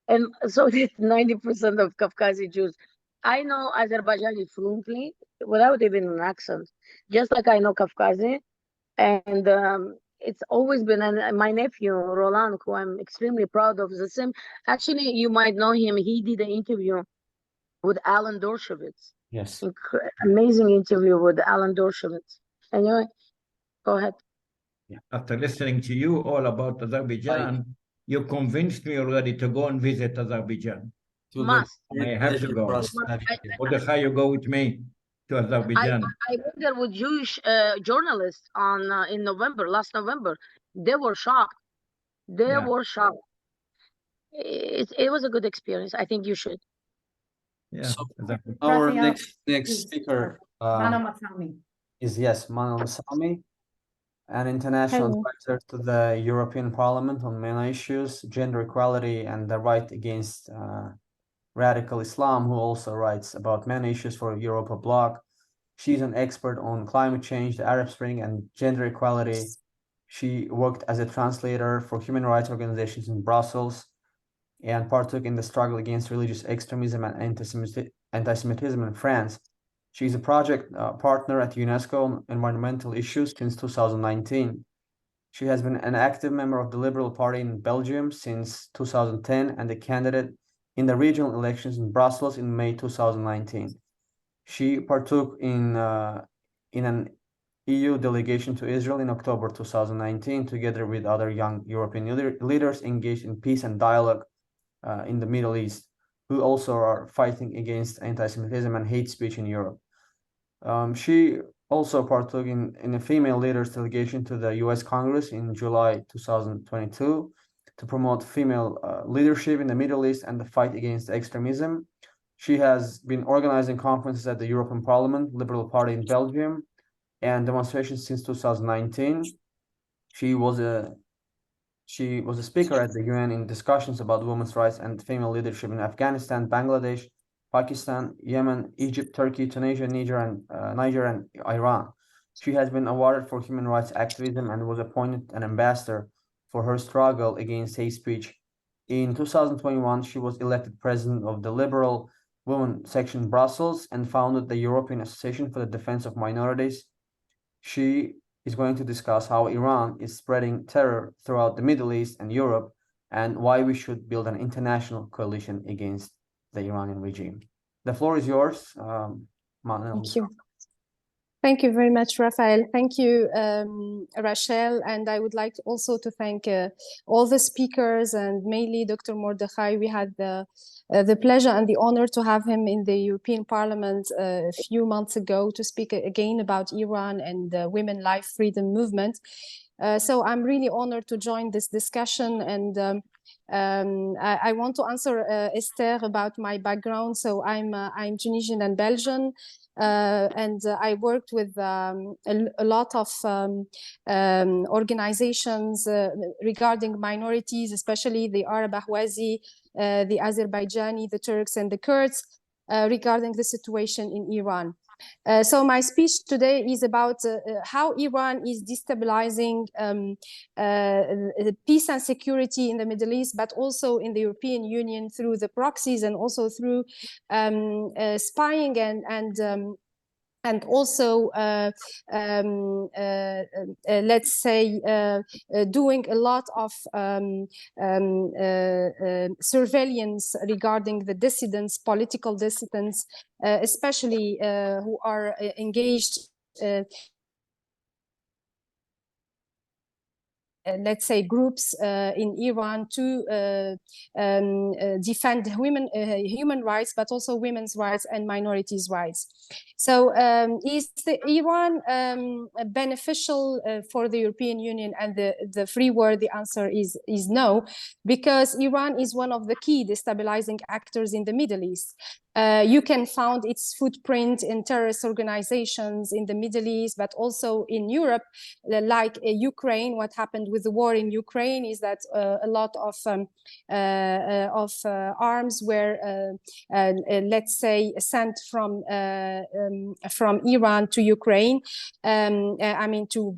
And so did 90% of Kafkazi Jews. I know Azerbaijani fluently without even an accent, just like I know Kafkazi. And it's always been, and my nephew, Roland, who I'm extremely proud of, the same. Actually, you might know him. He did an interview with Alan Dershowitz. Yes. Amazing interview with Alan Dershowitz. Anyway, go ahead. After listening to you all about Azerbaijan, you convinced me already to go and visit Azerbaijan. Must. I have to go. Mordechai, you go with me to Azerbaijan. I went there with Jewish journalists on in last November. They were shocked. They were shocked. It was a good experience. I think you should. Yeah, So exactly. our Raphael, next speaker Mana Matsami. is Manan Sami, an international Hello. advisor to the European Parliament on many issues, gender equality and the right against radical Islam, who also writes about many issues for Europa blog. She's an expert on climate change, the Arab Spring, and gender equality. She worked as a translator for human rights organizations in Brussels and partook in the struggle against religious extremism and anti-Semitism in France. She's a project partner at UNESCO on environmental issues since 2019. She has been an active member of the Liberal Party in Belgium since 2010 and a candidate in the regional elections in Brussels in May 2019. She partook in an EU delegation to Israel in October 2019, together with other young European leaders engaged in peace and dialogue in the Middle East, who also are fighting against anti-Semitism and hate speech in Europe. She also partook in a female leaders delegation to the US Congress in July 2022 to promote female leadership in the Middle East and the fight against extremism. She has been organizing conferences at the European Parliament, Liberal Party in Belgium, and demonstrations since 2019. She was a speaker at the UN in discussions about women's rights and female leadership in Afghanistan, Bangladesh, Pakistan, Yemen, Egypt, Turkey, Tunisia, Niger, and Iran. She has been awarded for human rights activism and was appointed an ambassador for her struggle against hate speech. In 2021, she was elected president of the Liberal Women section in Brussels and founded the European Association for the Defense of Minorities. She is going to discuss how Iran is spreading terror throughout the Middle East and Europe and why we should build an international coalition against the Iranian regime. The floor is yours, Thank you. Thank you very much, Raphael. Thank you, Rachel. And I would like also to thank all the speakers and mainly Dr. Mordechai. We had the pleasure and the honor to have him in the European Parliament a few months ago to speak again about Iran and the Women Life Freedom Movement. So I'm really honored to join this discussion, and I want to answer Esther about my background. So I'm Tunisian and Belgian. And I worked with a lot of organizations regarding minorities, especially the Arab Ahwazi, the Azerbaijani, the Turks, and the Kurds, regarding the situation in Iran. So my speech today is about how Iran is destabilizing peace and security in the Middle East, but also in the European Union through the proxies and also through spying and also let's say doing a lot of surveillance regarding the dissidents, political dissidents, especially who are engaged let's say, groups in Iran to defend human rights, but also women's rights and minorities' rights. So is Iran beneficial for the European Union and the free world? The answer is no, because Iran is one of the key destabilizing actors in the Middle East. You can find its footprint in terrorist organizations in the Middle East, but also in Europe, like Ukraine. What happened with the war in Ukraine is that a lot of arms were, let's say, sent from Iran to Ukraine. I mean, to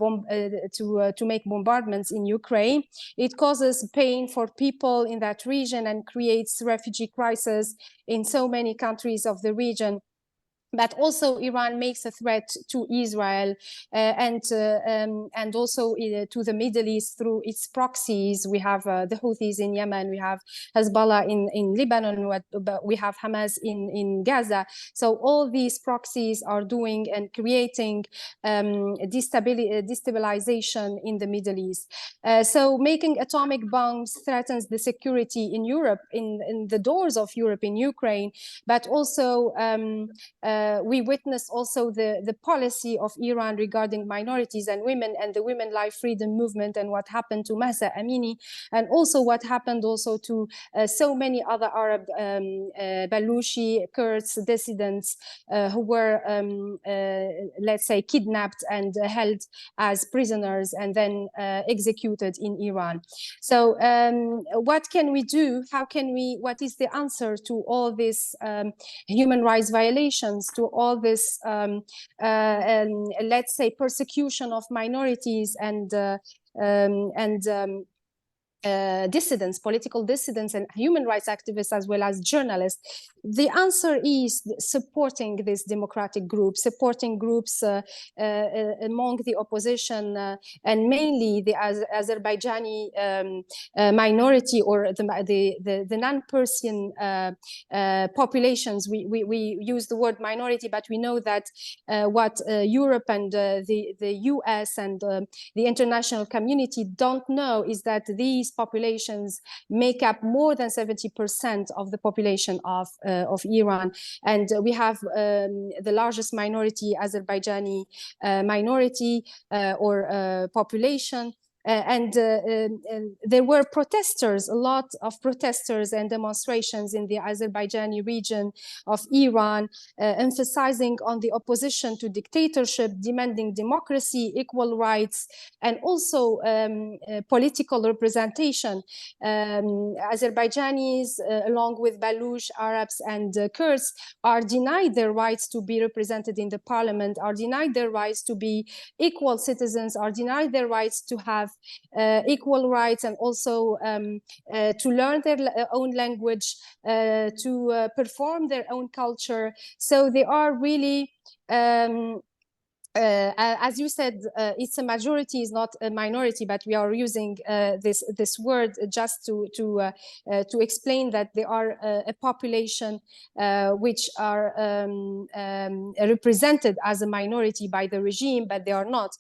make bombardments in Ukraine. It causes pain for people in that region and creates refugee crisis in so many countries of the region. But also Iran makes a threat to Israel and also to the Middle East through its proxies. We have the Houthis in Yemen, we have Hezbollah in Lebanon, we have Hamas in Gaza. So all these proxies are doing and creating destabilization in the Middle East. So making atomic bombs threatens the security in Europe, in the doors of Europe, in Ukraine, but also we witnessed also the policy of Iran regarding minorities and women and the women life freedom movement, and what happened to Mahsa Amini, and also what happened also to so many other Arab Baluchi, Kurds, dissidents who were, let's say, kidnapped and held as prisoners and then executed in Iran. So what can we do? What is the answer to all these human rights violations, to all this, let's say, persecution of minorities and dissidents, political dissidents, and human rights activists, as well as journalists? The answer is supporting this democratic group, supporting groups among the opposition, and mainly the Azerbaijani minority, or the non-Persian populations. We use the word minority, but we know that what Europe and the US and the international community don't know is that these populations make up more than 70% of the population of Iran, and we have the largest minority, Azerbaijani minority or population. And there were protesters, a lot of protesters and demonstrations in the Azerbaijani region of Iran, emphasizing on the opposition to dictatorship, demanding democracy, equal rights, and also political representation. Azerbaijanis, along with Baluch, Arabs, and Kurds, are denied their rights to be represented in the parliament, are denied their rights to be equal citizens, are denied their rights to have equal rights, and also to learn their own language, to perform their own culture. So they are really as you said, it's a majority, is not a minority, but we are using this word just to explain that they are a population which are represented as a minority by the regime, but they are not.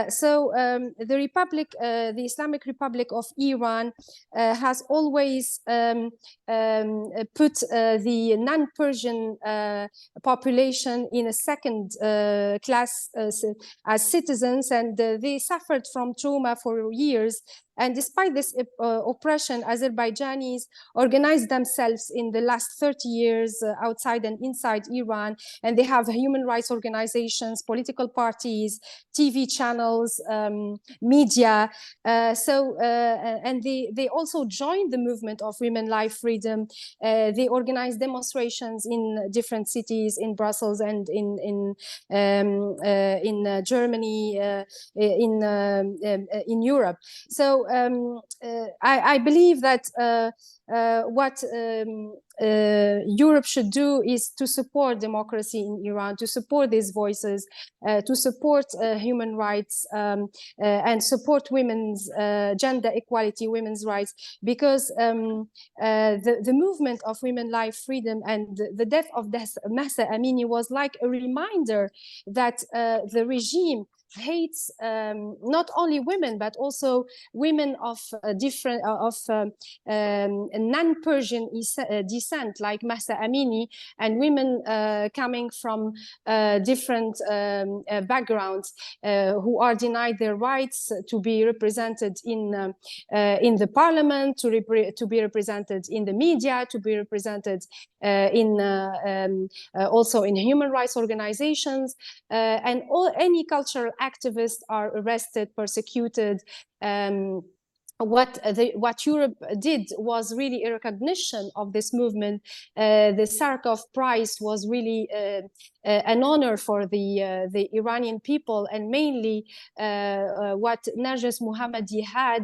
So the Republic, the Islamic Republic of Iran, has always put the non-Persian population in a second class as citizens, and they suffered from trauma for years. And despite this oppression, Azerbaijanis organized themselves in the last 30 years outside and inside Iran, and they have human rights organizations, political parties, TV channels, media. And they also joined the movement of women life freedom. They organized demonstrations in different cities, in Brussels and in Germany, in Europe. So I believe that what Europe should do is to support democracy in Iran, to support these voices, to support human rights, and support women's gender equality, women's rights, because the movement of women life freedom and the death of Mahsa Amini was like a reminder that the regime hates not only women but also women of different non-Persian descent, like Mahsa Amini, and women coming from different backgrounds who are denied their rights to be represented in the parliament, to be represented in the media, to be represented also in human rights organizations, and any cultural activists are arrested, persecuted. What Europe did was really a recognition of this movement. The Sakharov Prize was really an honor for the Iranian people, and mainly what Narges Mohammadi had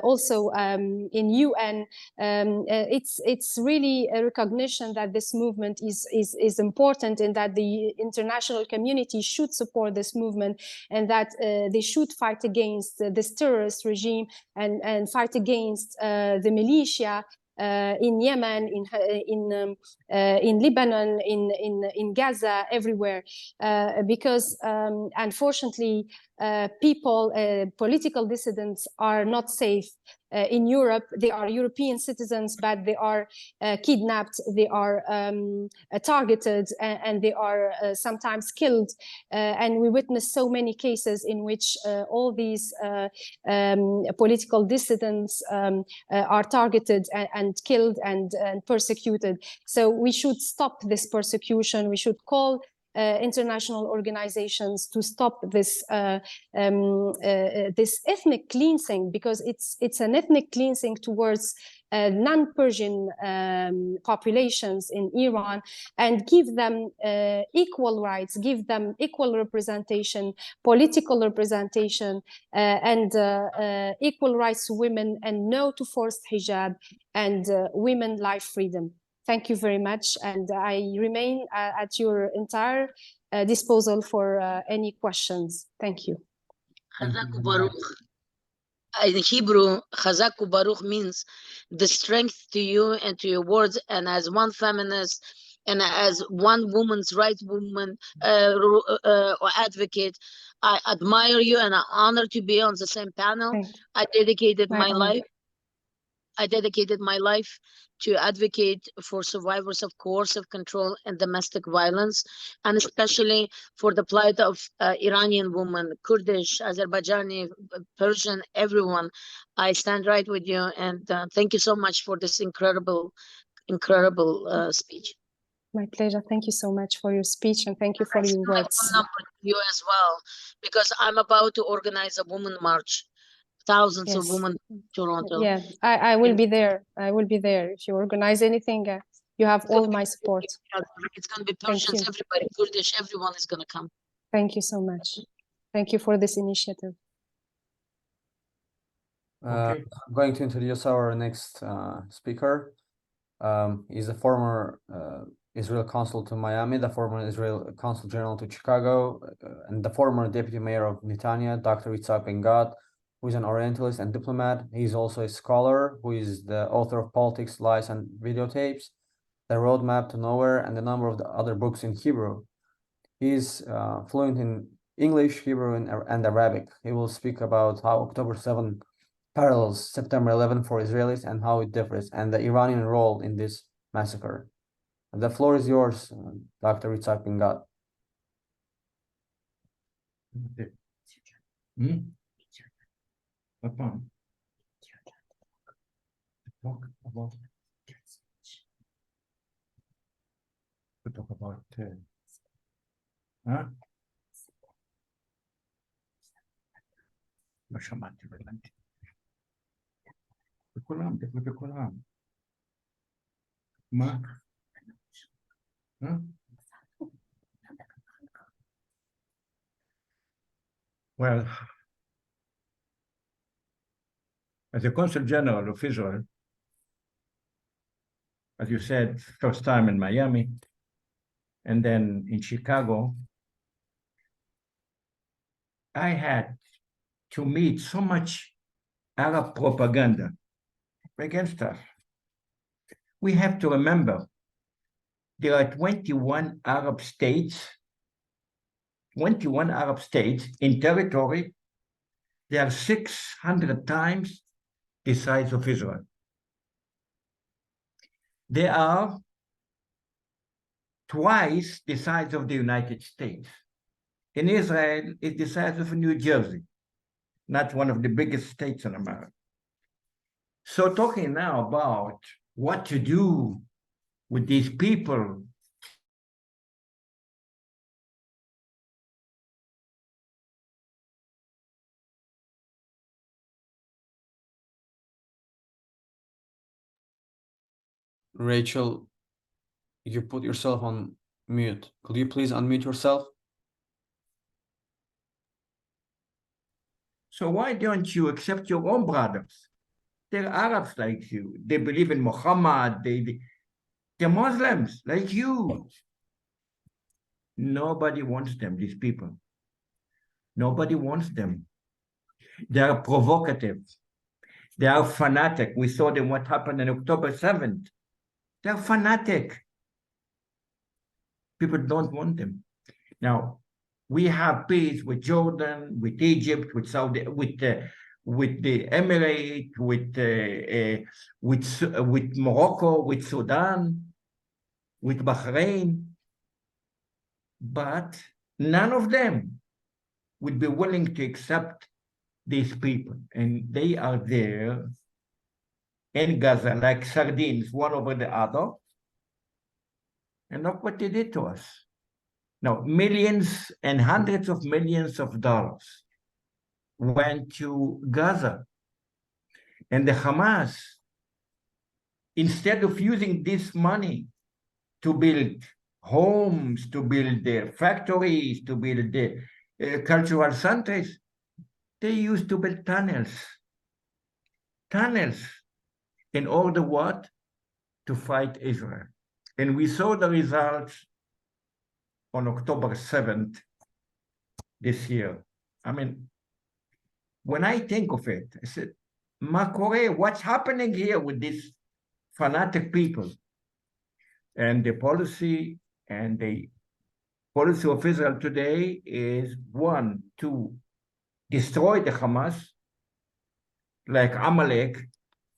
also in UN. It's really a recognition that this movement is important, and that the international community should support this movement, and that they should fight against this terrorist regime, and fight against the militia in Yemen, in Lebanon, in Gaza, everywhere, because unfortunately political dissidents are not safe. In Europe, they are European citizens, but they are kidnapped, they are targeted, and they are sometimes killed. And we witness so many cases in which all these political dissidents are targeted and killed and persecuted. So we should stop this persecution. We should call international organizations to stop this this ethnic cleansing, because it's an ethnic cleansing towards non-Persian populations in Iran, and give them equal rights, give them equal representation, political representation, and equal rights to women, and no to forced hijab, and women life freedom. Thank you very much, and I remain at your entire disposal for any questions. Thank you. Chazaku Baruch. In Hebrew, Chazaku Baruch means the strength to you and to your words, and as one feminist and as one woman's rights woman or advocate, I admire you and I'm honored to be on the same panel. I dedicated my life. I dedicated my life to advocate for survivors of coercive control and domestic violence, and especially for the plight of Iranian women, Kurdish, Azerbaijani, Persian, everyone. I stand right with you, and thank you so much for this incredible speech. My pleasure. Thank you so much for your speech, and thank you for your words. I number you as well, because I'm about to organize a woman march. Thousands of women in Toronto. Yeah, I will be there. I will be there. If you organize anything, you have all my support. It's going to be Persians, everybody, Kurdish, everyone is going to come. Thank you so much. Thank you for this initiative. I'm going to introduce our next speaker. He's a former Israel consul to Miami, the former Israel consul general to Chicago, and the former deputy mayor of Netanya, Dr. Yitzhak Ben-Gad, who is an Orientalist and diplomat. He's also a scholar who is the author of Politics, Lies, and Videotapes, The Roadmap to Nowhere, and a number of the other books in Hebrew. He's fluent in English, Hebrew, and Arabic. He will speak about how October 7 parallels September 11 for Israelis and how it differs, and the Iranian role in this massacre. The floor is yours, Dr. Yitzhak Ben-Gad. Talk about לא שמעתי, הבנתי. בכולם, בכולם. מה? Well, as the Consul General of Israel, as you said, first time in Miami, and then in Chicago, I had to meet so much Arab propaganda against us. We have to remember there are 21 Arab states 21 Arab states in territory. They are 600 times the size of Israel. They are twice the size of the United States. In Israel, it's the size of New Jersey, not one of the biggest states in America. So talking now about what to do with these people. Rachel, you put yourself on mute. Could you please unmute yourself? So why don't you accept your own brothers? They're Arabs like you. They believe in Muhammad. They're Muslims like you. Nobody wants them, these people. Nobody wants them. They are provocative. They are fanatic. We saw them what happened on October 7th. They're fanatic. People don't want them. Now, we have peace with Jordan, with Egypt, with Saudi, with the Emirate, with Morocco, with Sudan, with Bahrain, but none of them would be willing to accept these people, and they are there in Gaza like sardines, one over the other. And look what they did to us. Now, millions and hundreds of millions of dollars went to Gaza. And the Hamas, instead of using this money to build homes, to build their factories, to build the cultural centers, they used to build tunnels. Tunnels in order what? To fight Israel. And we saw the results on October 7th this year. I mean, when I think of it, I said, Makore, what's happening here with these fanatic people? And the policy of Israel today is, one, to destroy the Hamas, like Amalek,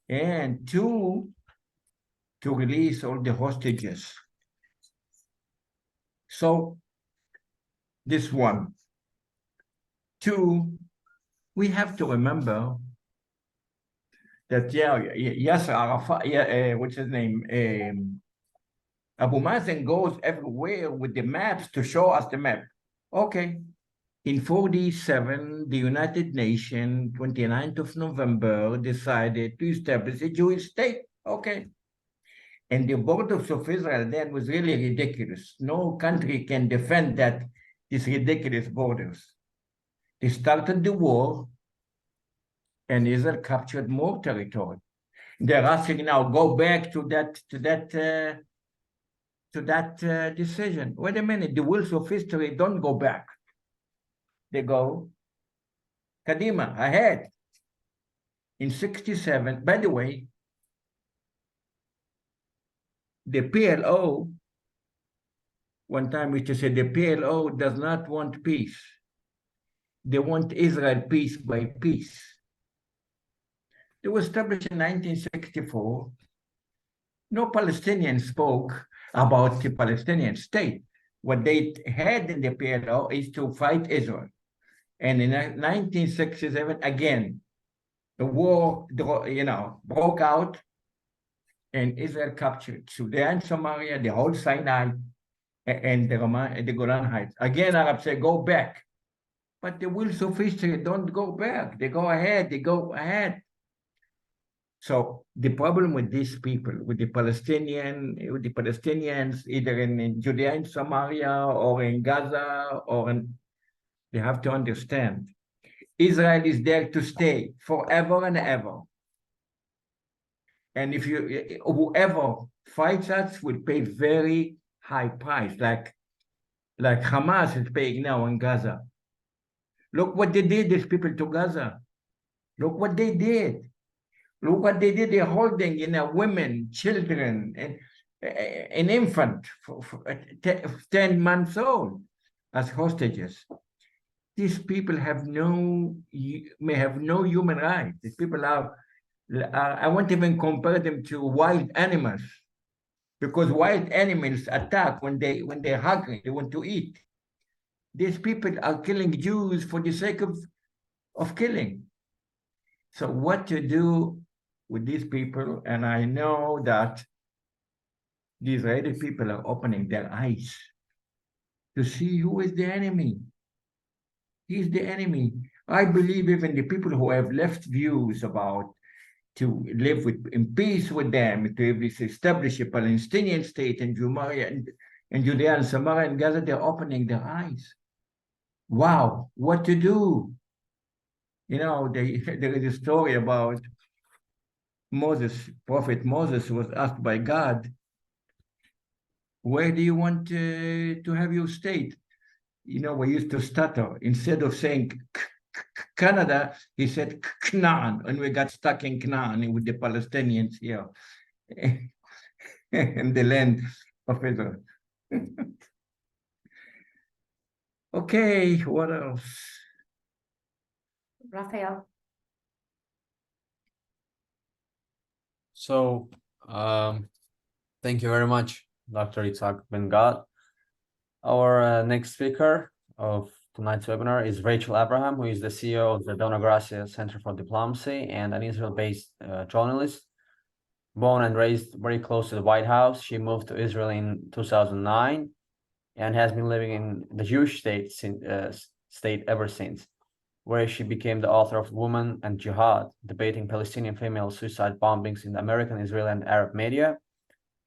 and two, to release all the hostages. So, this one. Two, we have to remember that, Yasser Arafat, what's his name? Abu Mazen goes everywhere with the maps to show us the map. Okay. In 1947, the United Nations, 29th of November, decided to establish a Jewish state. Okay. And the borders of Israel then was really ridiculous. No country can defend these ridiculous borders. They started the war, and Israel captured more territory. They're asking now, go back to that decision. Wait a minute, the wheels of history don't go back. They go Kadima, ahead. In 1967, by the way, the PLO, one time we just said the PLO does not want peace. They want Israel piece by piece. They were established in 1964. No Palestinian spoke about the Palestinian state. What they had in the PLO is to fight Israel. And in 1967, again, the war, broke out, and Israel captured Judean Samaria, the whole Sinai, and the Golan Heights. Again, Arabs say, go back. But the wheels of history don't go back. They go ahead, So the problem with these people, with the Palestinians, either in Judea and Samaria or in Gaza, they have to understand, Israel is there to stay forever and ever. And if whoever fights us will pay very high price, like Hamas is paying now in Gaza. Look what they did, these people to Gaza. Look what they did. Look what they did. They're holding, women, children, and an infant for 10 months old. as hostages. These people may have no human rights. These people are, I won't even compare them to wild animals, because wild animals attack when they're hungry, they want to eat. These people are killing Jews for the sake of killing. So what to do with these people? And I know that the Israeli people are opening their eyes to see who is the enemy. He's the enemy. I believe even the people who have left views about to live in peace with them, to establish a Palestinian state in Judea and Samaria and Gaza, they're opening their eyes. Wow, what to do? You know, there is a story about Moses, Prophet Moses was asked by God, where do you want to have your state? You know, we used to stutter. Instead of saying Canada, he said Canaan, and we got stuck in Canaan with the Palestinians here in the land of Israel. Okay, what else? Raphael. So, thank you very much, Dr. Itzhak Ben-Gad. Our next speaker of tonight's webinar is Rachel Abraham, who is the CEO of the Dona Gracia Center for Diplomacy and an Israel-based journalist. Born and raised very close to the White House, she moved to Israel in 2009 and has been living in the Jewish state ever since, where she became the author of Woman and Jihad, debating Palestinian female suicide bombings in the American, Israeli, and Arab media.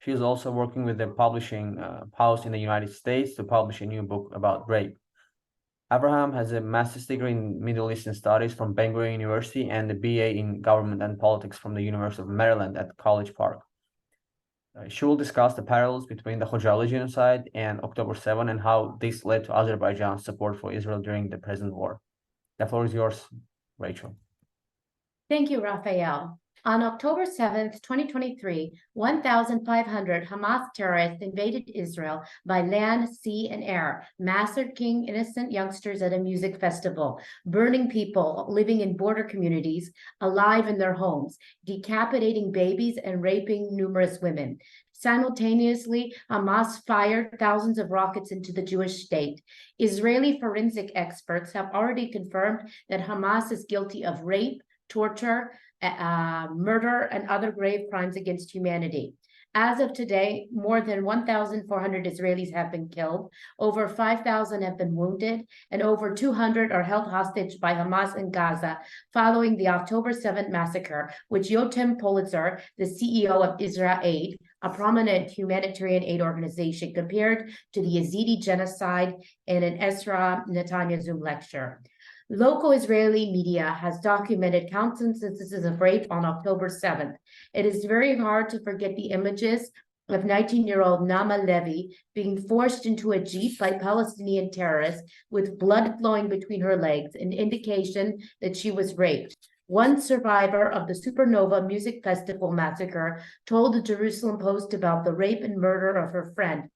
She is also working with the publishing house in the United States to publish a new book about rape. Abraham has a master's degree in Middle Eastern Studies from Ben-Gurion University and a BA in Government and Politics from the University of Maryland at College Park. She will discuss the parallels between the Khojaly genocide and October 7 and how this led to Azerbaijan's support for Israel during the present war. The floor is yours, Rachel. Thank you, Raphael. On October 7th, 2023, 1,500 Hamas terrorists invaded Israel by land, sea, and air, massacring innocent youngsters at a music festival, burning people living in border communities alive in their homes, decapitating babies, and raping numerous women. Simultaneously, Hamas fired thousands of rockets into the Jewish state. Israeli forensic experts have already confirmed that Hamas is guilty of rape, torture, murder, and other grave crimes against humanity. As of today, more than 1,400 Israelis have been killed, over 5,000 have been wounded, and over 200 are held hostage by Hamas in Gaza following the October 7th massacre, which Yotam Politzer, the CEO of Israel Aid, a prominent humanitarian aid organization, compared to the Yazidi genocide in an Ezra Netanya Zoom lecture. Local Israeli media has documented countless instances of rape on October 7th. It is very hard to forget the images of 19-year-old Nama Levy being forced into a jeep by Palestinian terrorists with blood flowing between her legs, an indication that she was raped. One survivor of the Supernova Music Festival massacre told the Jerusalem Post about the rape and murder of her friend.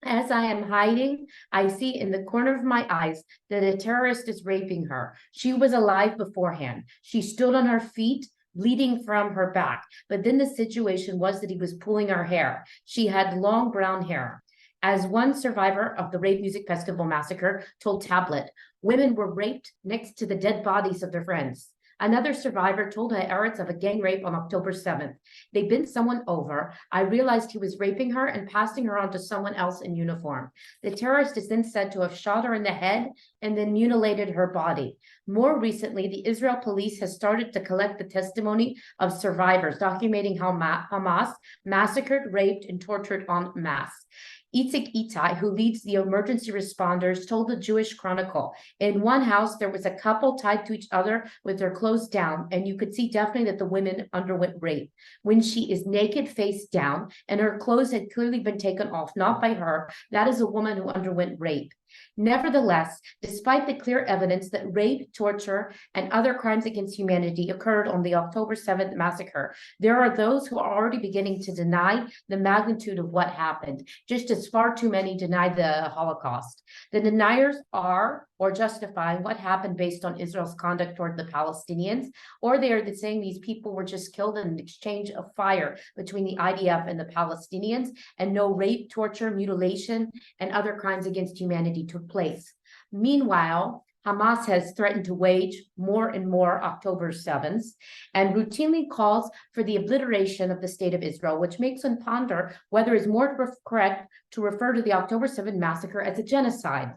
As I am hiding, I see in the corner of my eyes that a terrorist is raping her. She was alive beforehand. She stood on her feet, bleeding from her back. But then the situation was that he was pulling her hair. She had long brown hair. As one survivor of the Rape Music Festival massacre told Tablet, women were raped next to the dead bodies of their friends. Another survivor told Haaretz of a gang rape on October 7th. They bent someone over. I realized he was raping her and passing her on to someone else in uniform. The terrorist is then said to have shot her in the head and then mutilated her body. More recently, the Israel police has started to collect the testimony of survivors, documenting how Hamas massacred, raped, and tortured en masse. Itzik Itai, who leads the emergency responders, told the Jewish Chronicle, in one house, there was a couple tied to each other with their clothes down, and you could see definitely that the women underwent rape. When she is naked, face down, and her clothes had clearly been taken off, not by her, that is a woman who underwent rape. Nevertheless, despite the clear evidence that rape, torture, and other crimes against humanity occurred on the October 7th massacre, there are those who are already beginning to deny the magnitude of what happened, just as far too many deny the Holocaust. The deniers are or justifying what happened based on Israel's conduct toward the Palestinians, or they are saying these people were just killed in an exchange of fire between the IDF and the Palestinians, and no rape, torture, mutilation, and other crimes against humanity took place. Meanwhile, Hamas has threatened to wage more and more October 7th and routinely calls for the obliteration of the state of Israel, which makes one ponder whether it's more correct to refer to the October 7th massacre as a genocide.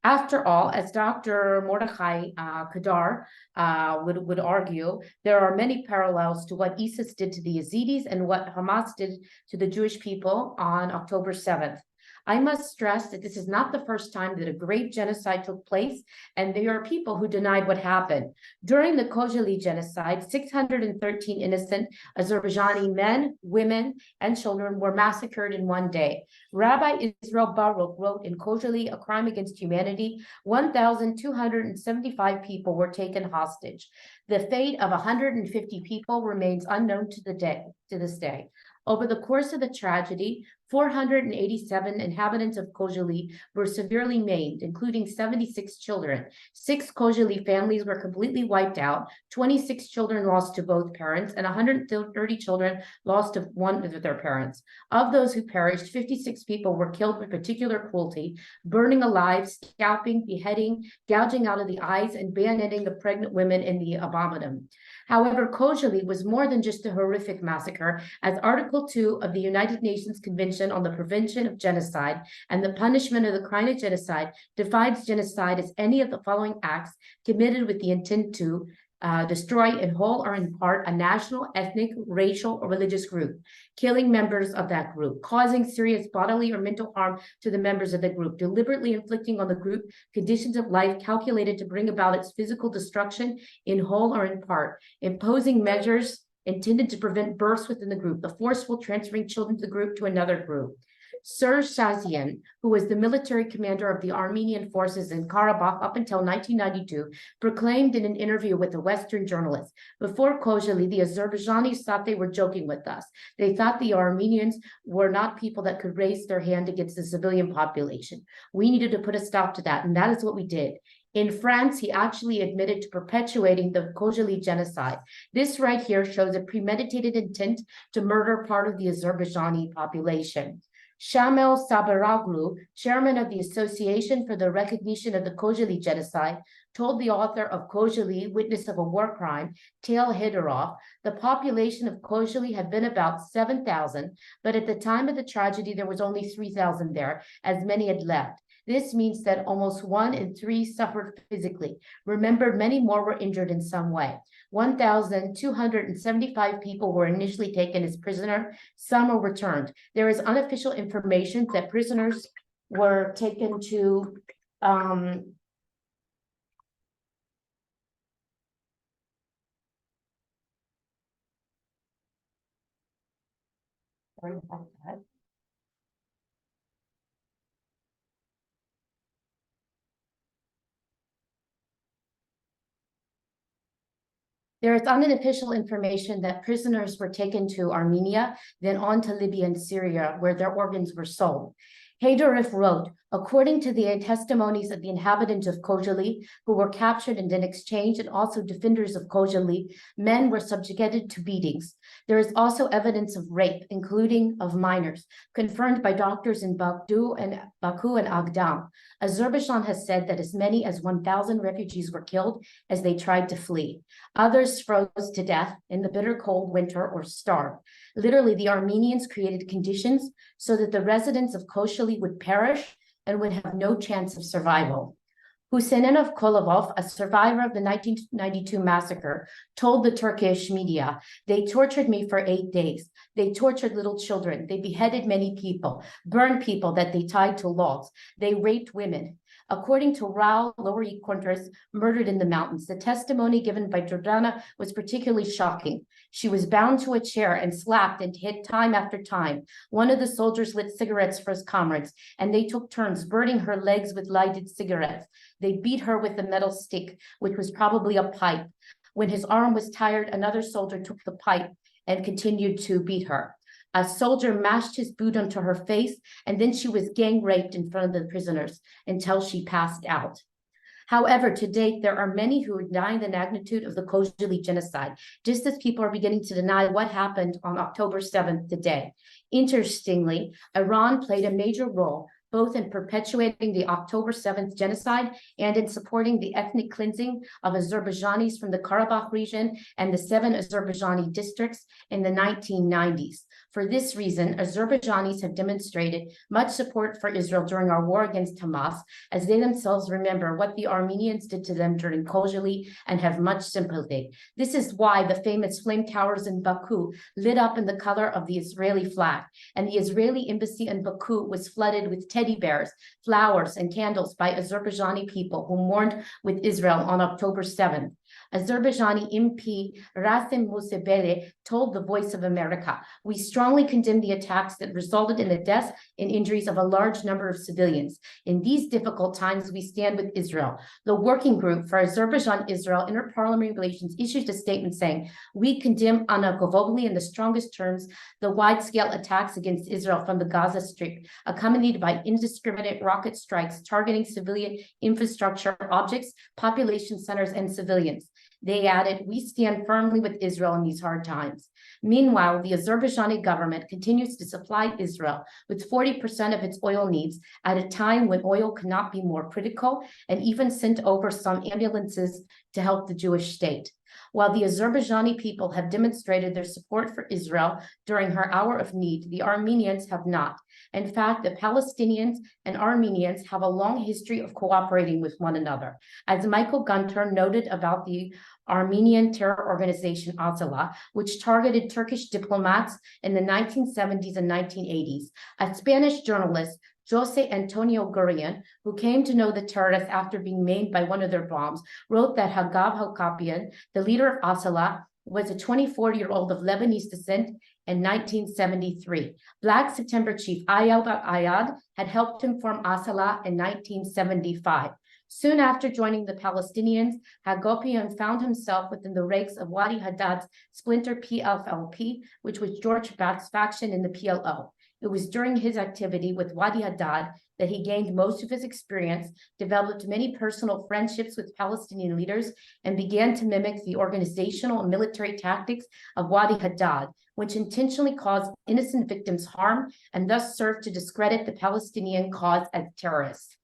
After all, as Dr. Mordechai Kadar would argue, there are many parallels to what ISIS did to the Yazidis and what Hamas did to the Jewish people on October 7th. I must stress that this is not the first time that a great genocide took place, and there are people who denied what happened. During the Khojaly genocide, 613 innocent Azerbaijani men, women, and children were massacred in one day. Rabbi Israel Baruch wrote in Khojaly, A Crime Against Humanity, 1,275 people were taken hostage. The fate of 150 people remains unknown to this day. Over the course of the tragedy, 487 inhabitants of Khojaly were severely maimed, including 76 children. 6 Khojaly families were completely wiped out, 26 children lost to both parents, and 130 children lost to one of their parents. Of those who perished, 56 people were killed with particular cruelty, burning alive, scalping, beheading, gouging out of the eyes, and bayoneting the pregnant women in the abominum. However, Khojaly was more than just a horrific massacre, as Article 2 of the United Nations Convention on the Prevention of Genocide and the Punishment of the Crime of Genocide defines genocide as any of the following acts committed with the intent to destroy in whole or in part a national, ethnic, racial, or religious group, killing members of that group, causing serious bodily or mental harm to the members of the group, deliberately inflicting on the group conditions of life calculated to bring about its physical destruction in whole or in part, imposing measures intended to prevent births within the group, the forceful transferring children to the group to another group. Serge Shazian, who was the military commander of the Armenian forces in Karabakh up until 1992, proclaimed in an interview with a Western journalist, before Khojaly, the Azerbaijanis thought they were joking with us. They thought the Armenians were not people that could raise their hand against the civilian population. We needed to put a stop to that, and that is what we did. In France, he actually admitted to perpetuating the Khojaly genocide. This right here shows a premeditated intent to murder part of the Azerbaijani population. Shamel Sabaroglu, chairman of the Association for the Recognition of the Khojaly Genocide, told the author of Khojaly, Witness of a War Crime, Tail Hidorov, the population of Khojaly had been about 7,000, but at the time of the tragedy, there was only 3,000 there, as many had left. This means that almost 1 in 3 suffered physically. Remember, many more were injured in some way. 1,275 people were initially taken as prisoner. Some were returned. There is unofficial information that prisoners were taken to sorry about that. There is unofficial information that prisoners were taken to Armenia, then on to Libya and Syria, where their organs were sold. Haydorif wrote, according to the testimonies of the inhabitants of Khojaly, who were captured and then exchanged, and also defenders of Khojaly, men were subjected to beatings. There is also evidence of rape, including of minors, confirmed by doctors in Baku and Agdam. Azerbaijan has said that as many as 1,000 refugees were killed as they tried to flee. Others froze to death in the bitter cold winter or starved. Literally, the Armenians created conditions so that the residents of Khojaly would perish and would have no chance of survival. Huseynov Kolovov, a survivor of the 1992 massacre, told the Turkish media, they tortured me for 8 days. They tortured little children. They beheaded many people, burned people that they tied to logs. They raped women. According to Raul Lower-Contreras, murdered in the mountains, the testimony given by Jordana was particularly shocking. She was bound to a chair and slapped and hit time after time. One of the soldiers lit cigarettes for his comrades, and they took turns burning her legs with lighted cigarettes. They beat her with a metal stick, which was probably a pipe. When his arm was tired, another soldier took the pipe and continued to beat her. A soldier mashed his boot onto her face, and then she was gang raped in front of the prisoners until she passed out. However, to date, there are many who are denying the magnitude of the Khojaly genocide, just as people are beginning to deny what happened on October 7th today. Interestingly, Iran played a major role both in perpetuating the October 7th genocide and in supporting the ethnic cleansing of Azerbaijanis from the Karabakh region and the 7 Azerbaijani districts in the 1990s. For this reason, Azerbaijanis have demonstrated much support for Israel during our war against Hamas, as they themselves remember what the Armenians did to them during Khojaly and have much sympathy. This is why the famous flame towers in Baku lit up in the color of the Israeli flag, and the Israeli embassy in Baku was flooded with teddy bears, flowers, and candles by Azerbaijani people who mourned with Israel on October 7th. Azerbaijani MP Rasim Musebele told The Voice of America, "We strongly condemn the attacks that resulted in the deaths and injuries of a large number of civilians. In these difficult times, we stand with Israel." The Working Group for Azerbaijan-Israel Interparliamentary Relations issued a statement saying, "We condemn unequivocally in the strongest terms the wide-scale attacks against Israel from the Gaza Strip, accompanied by indiscriminate rocket strikes targeting civilian infrastructure objects, population centers, and civilians." They added, "We stand firmly with Israel in these hard times." Meanwhile, the Azerbaijani government continues to supply Israel with 40% of its oil needs at a time when oil cannot be more critical, and even sent over some ambulances to help the Jewish state. While the Azerbaijani people have demonstrated their support for Israel during her hour of need, the Armenians have not. In fact, the Palestinians and Armenians have a long history of cooperating with one another. As Michael Gunter noted about the Armenian terror organization Azala, which targeted Turkish diplomats in the 1970s and 1980s, a Spanish journalist, Jose Antonio Gurian, who came to know the terrorists after being maimed by one of their bombs, wrote that Hagab Halkapian, the leader of Azala, was a 24-year-old of Lebanese descent in 1973. Black September chief Ayad Ayad had helped him form Azala in 1975. Soon after joining the Palestinians, Hagopian found himself within the ranks of Wadi Haddad's splinter PFLP, which was George Bath's faction in the PLO. It was during his activity with Wadi Haddad that he gained most of his experience, developed many personal friendships with Palestinian leaders, and began to mimic the organizational and military tactics of Wadi Haddad, which intentionally caused innocent victims harm and thus served to discredit the Palestinian cause as terrorists.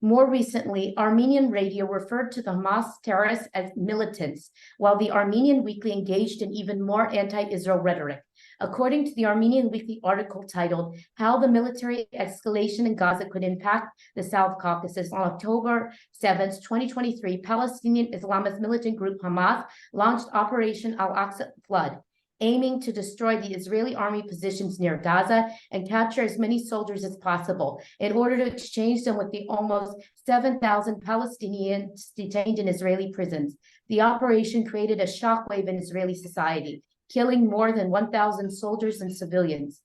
More recently, Armenian radio referred to the Hamas terrorists as militants, while the Armenian Weekly engaged in even more anti-Israel rhetoric. According to the Armenian Weekly article titled "How the Military Escalation in Gaza Could Impact the South Caucasus," on October 7, 2023, Palestinian Islamist militant group Hamas launched Operation Al-Aqsa Flood, aiming to destroy the Israeli army positions near Gaza and capture as many soldiers as possible in order to exchange them with the almost 7,000 Palestinians detained in Israeli prisons. The operation created a shockwave in Israeli society, killing more than 1,000 soldiers and civilians.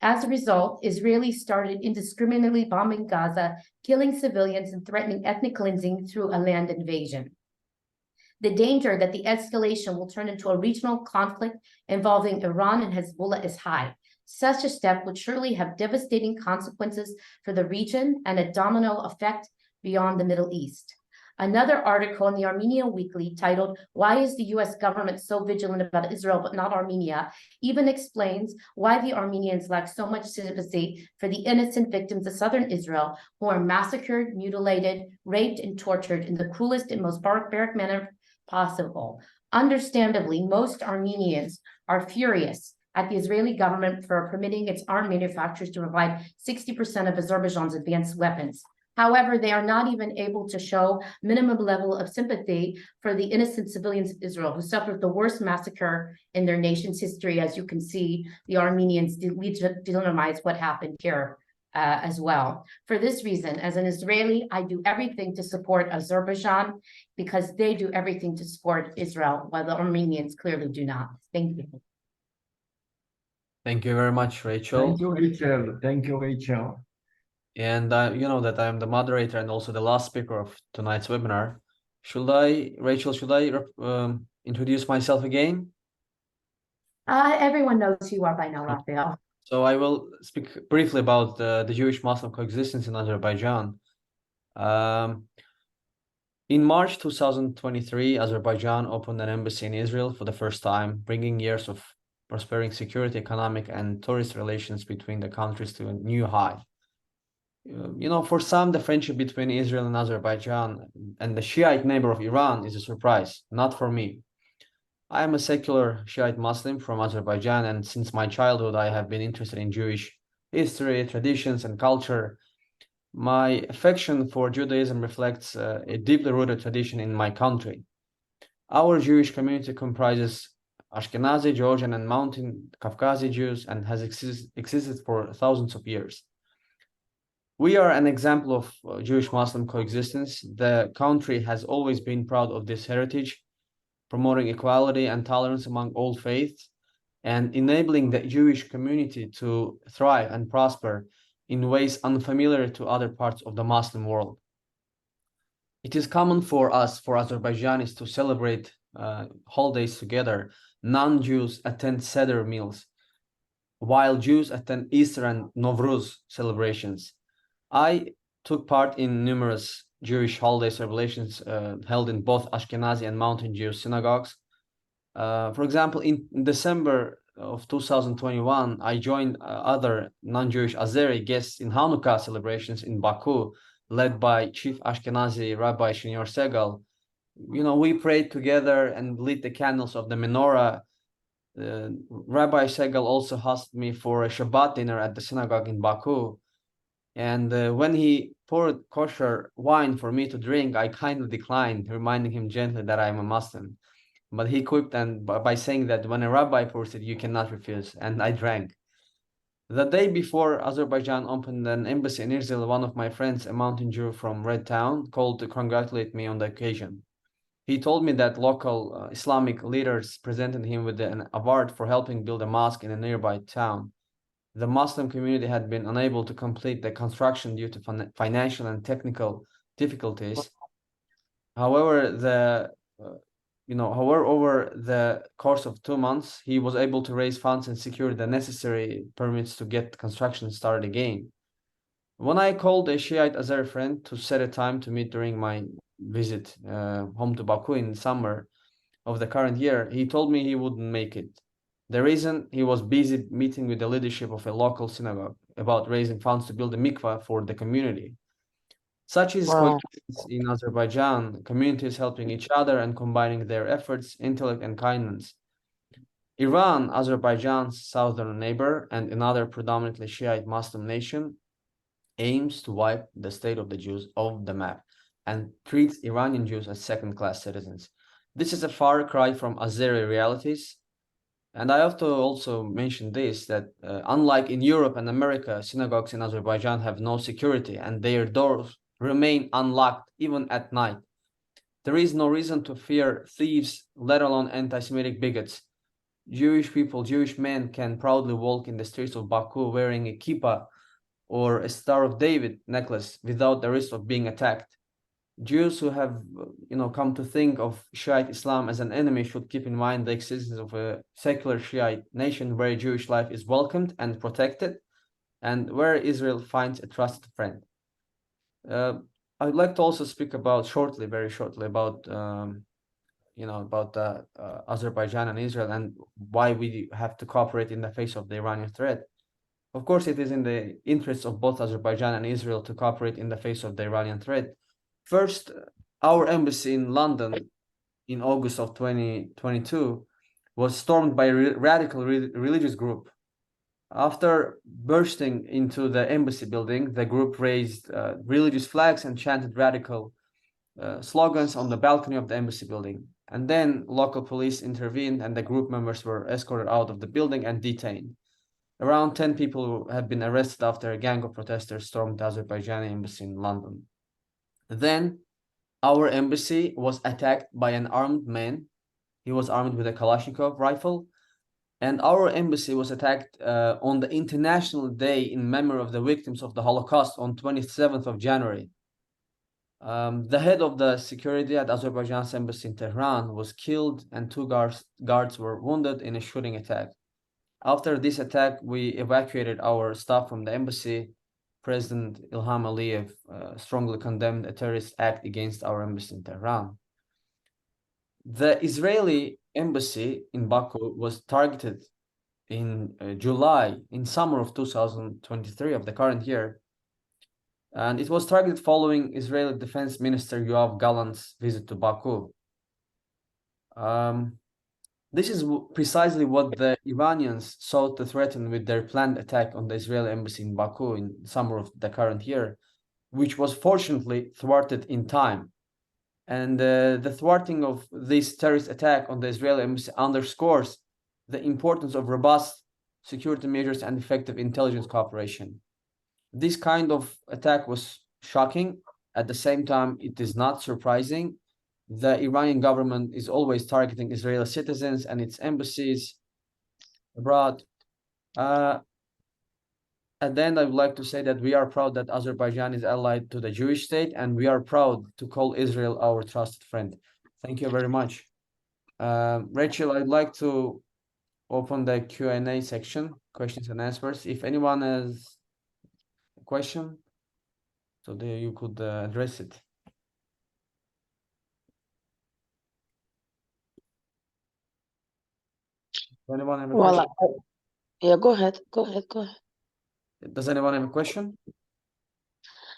As a result, Israelis started indiscriminately bombing Gaza, killing civilians and threatening ethnic cleansing through a land invasion. The danger that the escalation will turn into a regional conflict involving Iran and Hezbollah is high. Such a step would surely have devastating consequences for the region and a domino effect beyond the Middle East. Another article in the Armenian Weekly titled "Why is the U.S. government so vigilant about Israel but not Armenia?" even explains why the Armenians lack so much sympathy for the innocent victims of southern Israel who are massacred, mutilated, raped, and tortured in the cruelest and most barbaric manner possible. Understandably, most Armenians are furious at the Israeli government for permitting its arms manufacturers to provide 60% of Azerbaijan's advanced weapons. However, they are not even able to show minimum level of sympathy for the innocent civilians of Israel who suffered the worst massacre in their nation's history. As you can see, the Armenians delegitimize what happened here as well. For this reason, as an Israeli, I do everything to support Azerbaijan because they do everything to support Israel, while the Armenians clearly do not. Thank you. Thank you very much, Rachel. Thank you, Rachel. Thank you, Rachel. And you know that I'm the moderator and also the last speaker of tonight's webinar. Rachel, should I introduce myself again? Everyone knows who you are by now, Raphael. So I will speak briefly about the Jewish-Muslim coexistence in Azerbaijan. In March 2023, Azerbaijan opened an embassy in Israel for the first time, bringing years of prospering security, economic, and tourist relations between the countries to a new high. You know, for some, the friendship between Israel and Azerbaijan and the Shiite neighbor of Iran is a surprise. Not for me. I am a secular Shiite Muslim from Azerbaijan, and since my childhood, I have been interested in Jewish history, traditions, and culture. My affection for Judaism reflects a deeply rooted tradition in my country. Our Jewish community comprises Ashkenazi, Georgian, and Mountain Caucasian Jews and has existed for thousands of years. We are an example of Jewish-Muslim coexistence. The country has always been proud of this heritage, promoting equality and tolerance among all faiths, and enabling the Jewish community to thrive and prosper in ways unfamiliar to other parts of the Muslim world. It is common for us, for Azerbaijanis, to celebrate holidays together. Non-Jews attend Seder meals, while Jews attend Easter and Nowruz celebrations. I took part in numerous Jewish holiday celebrations held in both Ashkenazi and Mountain Jewish synagogues. For example, in December of 2021, I joined other non-Jewish Azeri guests in Hanukkah celebrations in Baku, led by Chief Ashkenazi Rabbi Shinyor Segal. You know, we prayed together and lit the candles of the menorah. Rabbi Segal also hosted me for a Shabbat dinner at the synagogue in Baku. And when he poured kosher wine for me to drink, I kindly declined, reminding him gently that I am a Muslim. But he quipped by saying that when a rabbi pours it, you cannot refuse, and I drank. The day before Azerbaijan opened an embassy in Israel, one of my friends, a mountain Jew from Red Town, called to congratulate me on the occasion. He told me that local Islamic leaders presented him with an award for helping build a mosque in a nearby town. The Muslim community had been unable to complete the construction due to financial and technical difficulties. However, over the course of 2 months, he was able to raise funds and secure the necessary permits to get construction started again. When I called a Shiite Azeri friend to set a time to meet during my visit home to Baku in summer of the current year, he told me he wouldn't make it. The reason: he was busy meeting with the leadership of a local synagogue about raising funds to build a mikvah for the community. Such is coexistence in Azerbaijan, communities helping each other and combining their efforts, intellect, and kindness. Iran, Azerbaijan's southern neighbor and another predominantly Shiite Muslim nation, aims to wipe the state of the Jews off the map and treats Iranian Jews as second-class citizens. This is a far cry from Azeri realities. And I have to also mention this, that unlike in Europe and America, synagogues in Azerbaijan have no security and their doors remain unlocked even at night. There is no reason to fear thieves, let alone anti-Semitic bigots. Jewish people, Jewish men can proudly walk in the streets of Baku wearing a kippah or a Star of David necklace without the risk of being attacked. Jews who have, come to think of Shiite Islam as an enemy should keep in mind the existence of a secular Shiite nation where Jewish life is welcomed and protected, and where Israel finds a trusted friend. I'd like to also speak very shortly about Azerbaijan and Israel and why we have to cooperate in the face of the Iranian threat. Of course, it is in the interests of both Azerbaijan and Israel to cooperate in the face of the Iranian threat. First, our embassy in London in August of 2022 was stormed by a radical religious group. After bursting into the embassy building, the group raised religious flags and chanted radical slogans on the balcony of the embassy building. And then local police intervened and the group members were escorted out of the building and detained. Around 10 people have been arrested after a gang of protesters stormed the Azerbaijani embassy in London. Then our embassy was attacked by an armed man. He was armed with a Kalashnikov rifle. And our embassy was attacked on the International Day in memory of the victims of the Holocaust on 27th of January. The head of the security at Azerbaijan's embassy in Tehran was killed and 2 guards were wounded in a shooting attack. After this attack, we evacuated our staff from the embassy. President Ilham Aliyev strongly condemned a terrorist act against our embassy in Tehran. The Israeli embassy in Baku was targeted in July, in summer of 2023 of the current year. And it was targeted following Israeli Defense Minister Yoav Gallant's visit to Baku. This is precisely what the Iranians sought to threaten with their planned attack on the Israeli embassy in Baku in summer of the current year, which was fortunately thwarted in time. And the thwarting of this terrorist attack on the Israeli embassy underscores the importance of robust security measures and effective intelligence cooperation. This kind of attack was shocking. At the same time, it is not surprising. The Iranian government is always targeting Israeli citizens and its embassies abroad. At the end, I would like to say that we are proud that Azerbaijan is allied to the Jewish state, and we are proud to call Israel our trusted friend. Thank you very much. Rachel, I'd like to open the Q&A section, questions and answers. If anyone has a question, so there you could address it. Does anyone have a question? Yeah, go ahead. Does anyone have a question?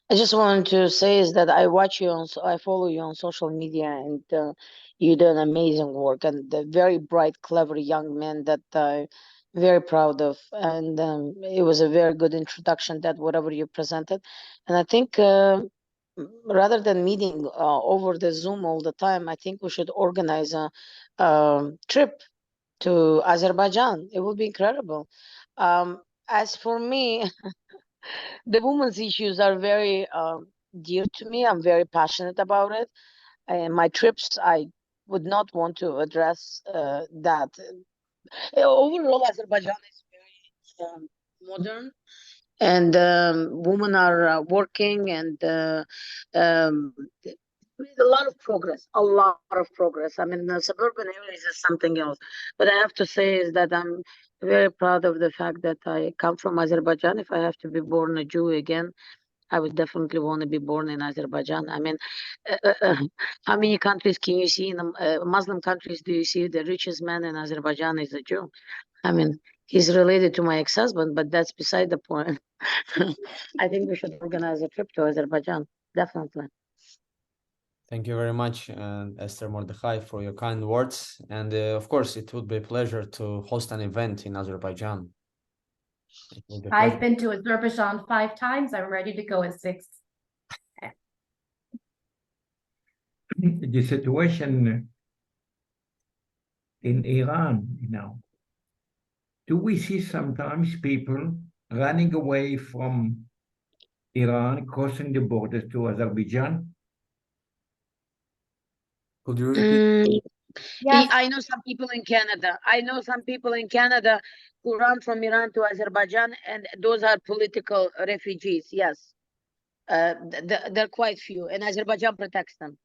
I just wanted to say is that I watch you I follow you on social media, and you do an amazing work, and the very bright, clever young man that I'm very proud of. And it was a very good introduction, that whatever you presented. And I think rather than meeting over the Zoom all the time, I think we should organize a trip to Azerbaijan. It would be incredible. As for me, the women's issues are very dear to me. I'm very passionate about it. And my trips, I would not want to address that. Overall, Azerbaijan is very modern, and women are working, and a lot of progress, a lot of progress. I mean, the suburban areas is something else. But I have to say is that I'm very proud of the fact that I come from Azerbaijan. If I have to be born a Jew again, I would definitely want to be born in Azerbaijan. I mean, how many countries can you see in Muslim countries? Do you see the richest man in Azerbaijan is a Jew? I mean, he's related to my ex-husband, but that's beside the point. I think we should organize a trip to Azerbaijan, definitely. Thank you very much, Esther Mordechai, for your kind words. And of course, it would be a pleasure to host an event in Azerbaijan. I've been to Azerbaijan 5 times. I'm ready to go a 6th. The situation in Iran now. Do we see sometimes people running away from Iran, crossing the borders to Azerbaijan? Could you repeat? Yes. I know some people in Canada. I know some people in Canada who run from Iran to Azerbaijan, and those are political refugees. Yes, they're quite few, and Azerbaijan protects them.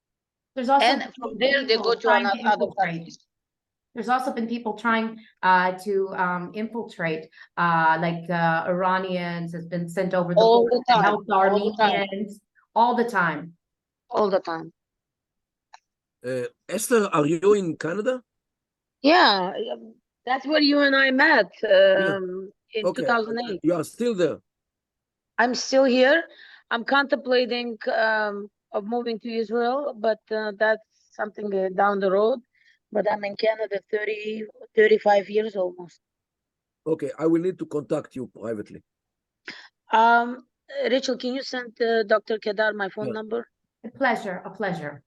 There's also And from there they go to other countries. There's also been people trying to infiltrate, like Iranians has been sent over the border to help the Armenians all the time. All the time. Esther, are you in Canada? Yeah, that's where you and I met in 2008. You are still there? I'm still here. I'm contemplating of moving to Israel, but that's something down the road. But I'm in Canada 35 years almost. Okay, I will need to contact you privately. Rachel, can you send Dr. Kedar my phone number? A pleasure, a pleasure.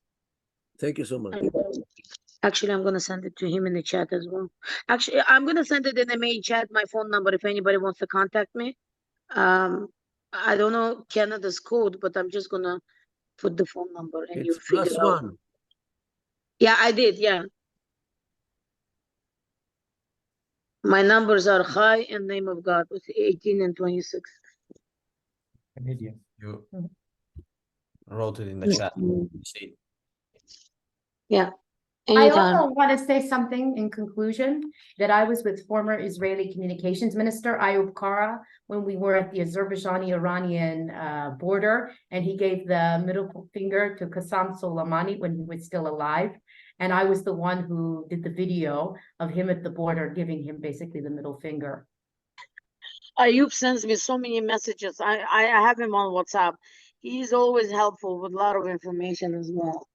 Thank you so much. Actually, I'm gonna send it to him in the chat as well. Actually, I'm gonna send it in the main chat, my phone number, if anybody wants to contact me. I don't know Canada's code, but I'm just gonna put the phone number and It's you figure it out. +1. Yeah, I did, yeah. My numbers are high in name of God with 18 and 26. Canadian. You wrote it in the chat. You see. Yeah. I Anytime. also want to say something in conclusion, that I was with former Israeli Communications Minister Ayub Kara when we were at the Azerbaijani-Iranian border, and he gave the middle finger to Qassam Soleimani when he was still alive. And I was the one who did the video of him at the border giving him basically the middle finger. Ayub sends me so many messages. I have him on WhatsApp. He's always helpful with a lot of information as well.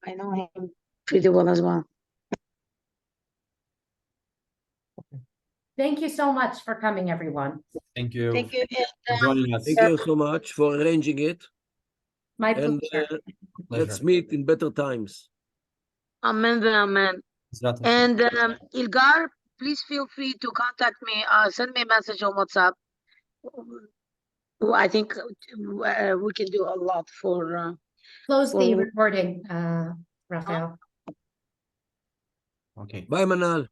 I know him pretty well as well. Thank you so much for coming, everyone. Thank you Thank you. for joining us. Thank you so much for arranging it. My And pleasure. let's meet in better times. Amen, amen. And Ilgar, please feel free to contact me. Send me a message on WhatsApp. I think we can do a lot for. Close the recording, Raphael. Okay. Bye, Manal.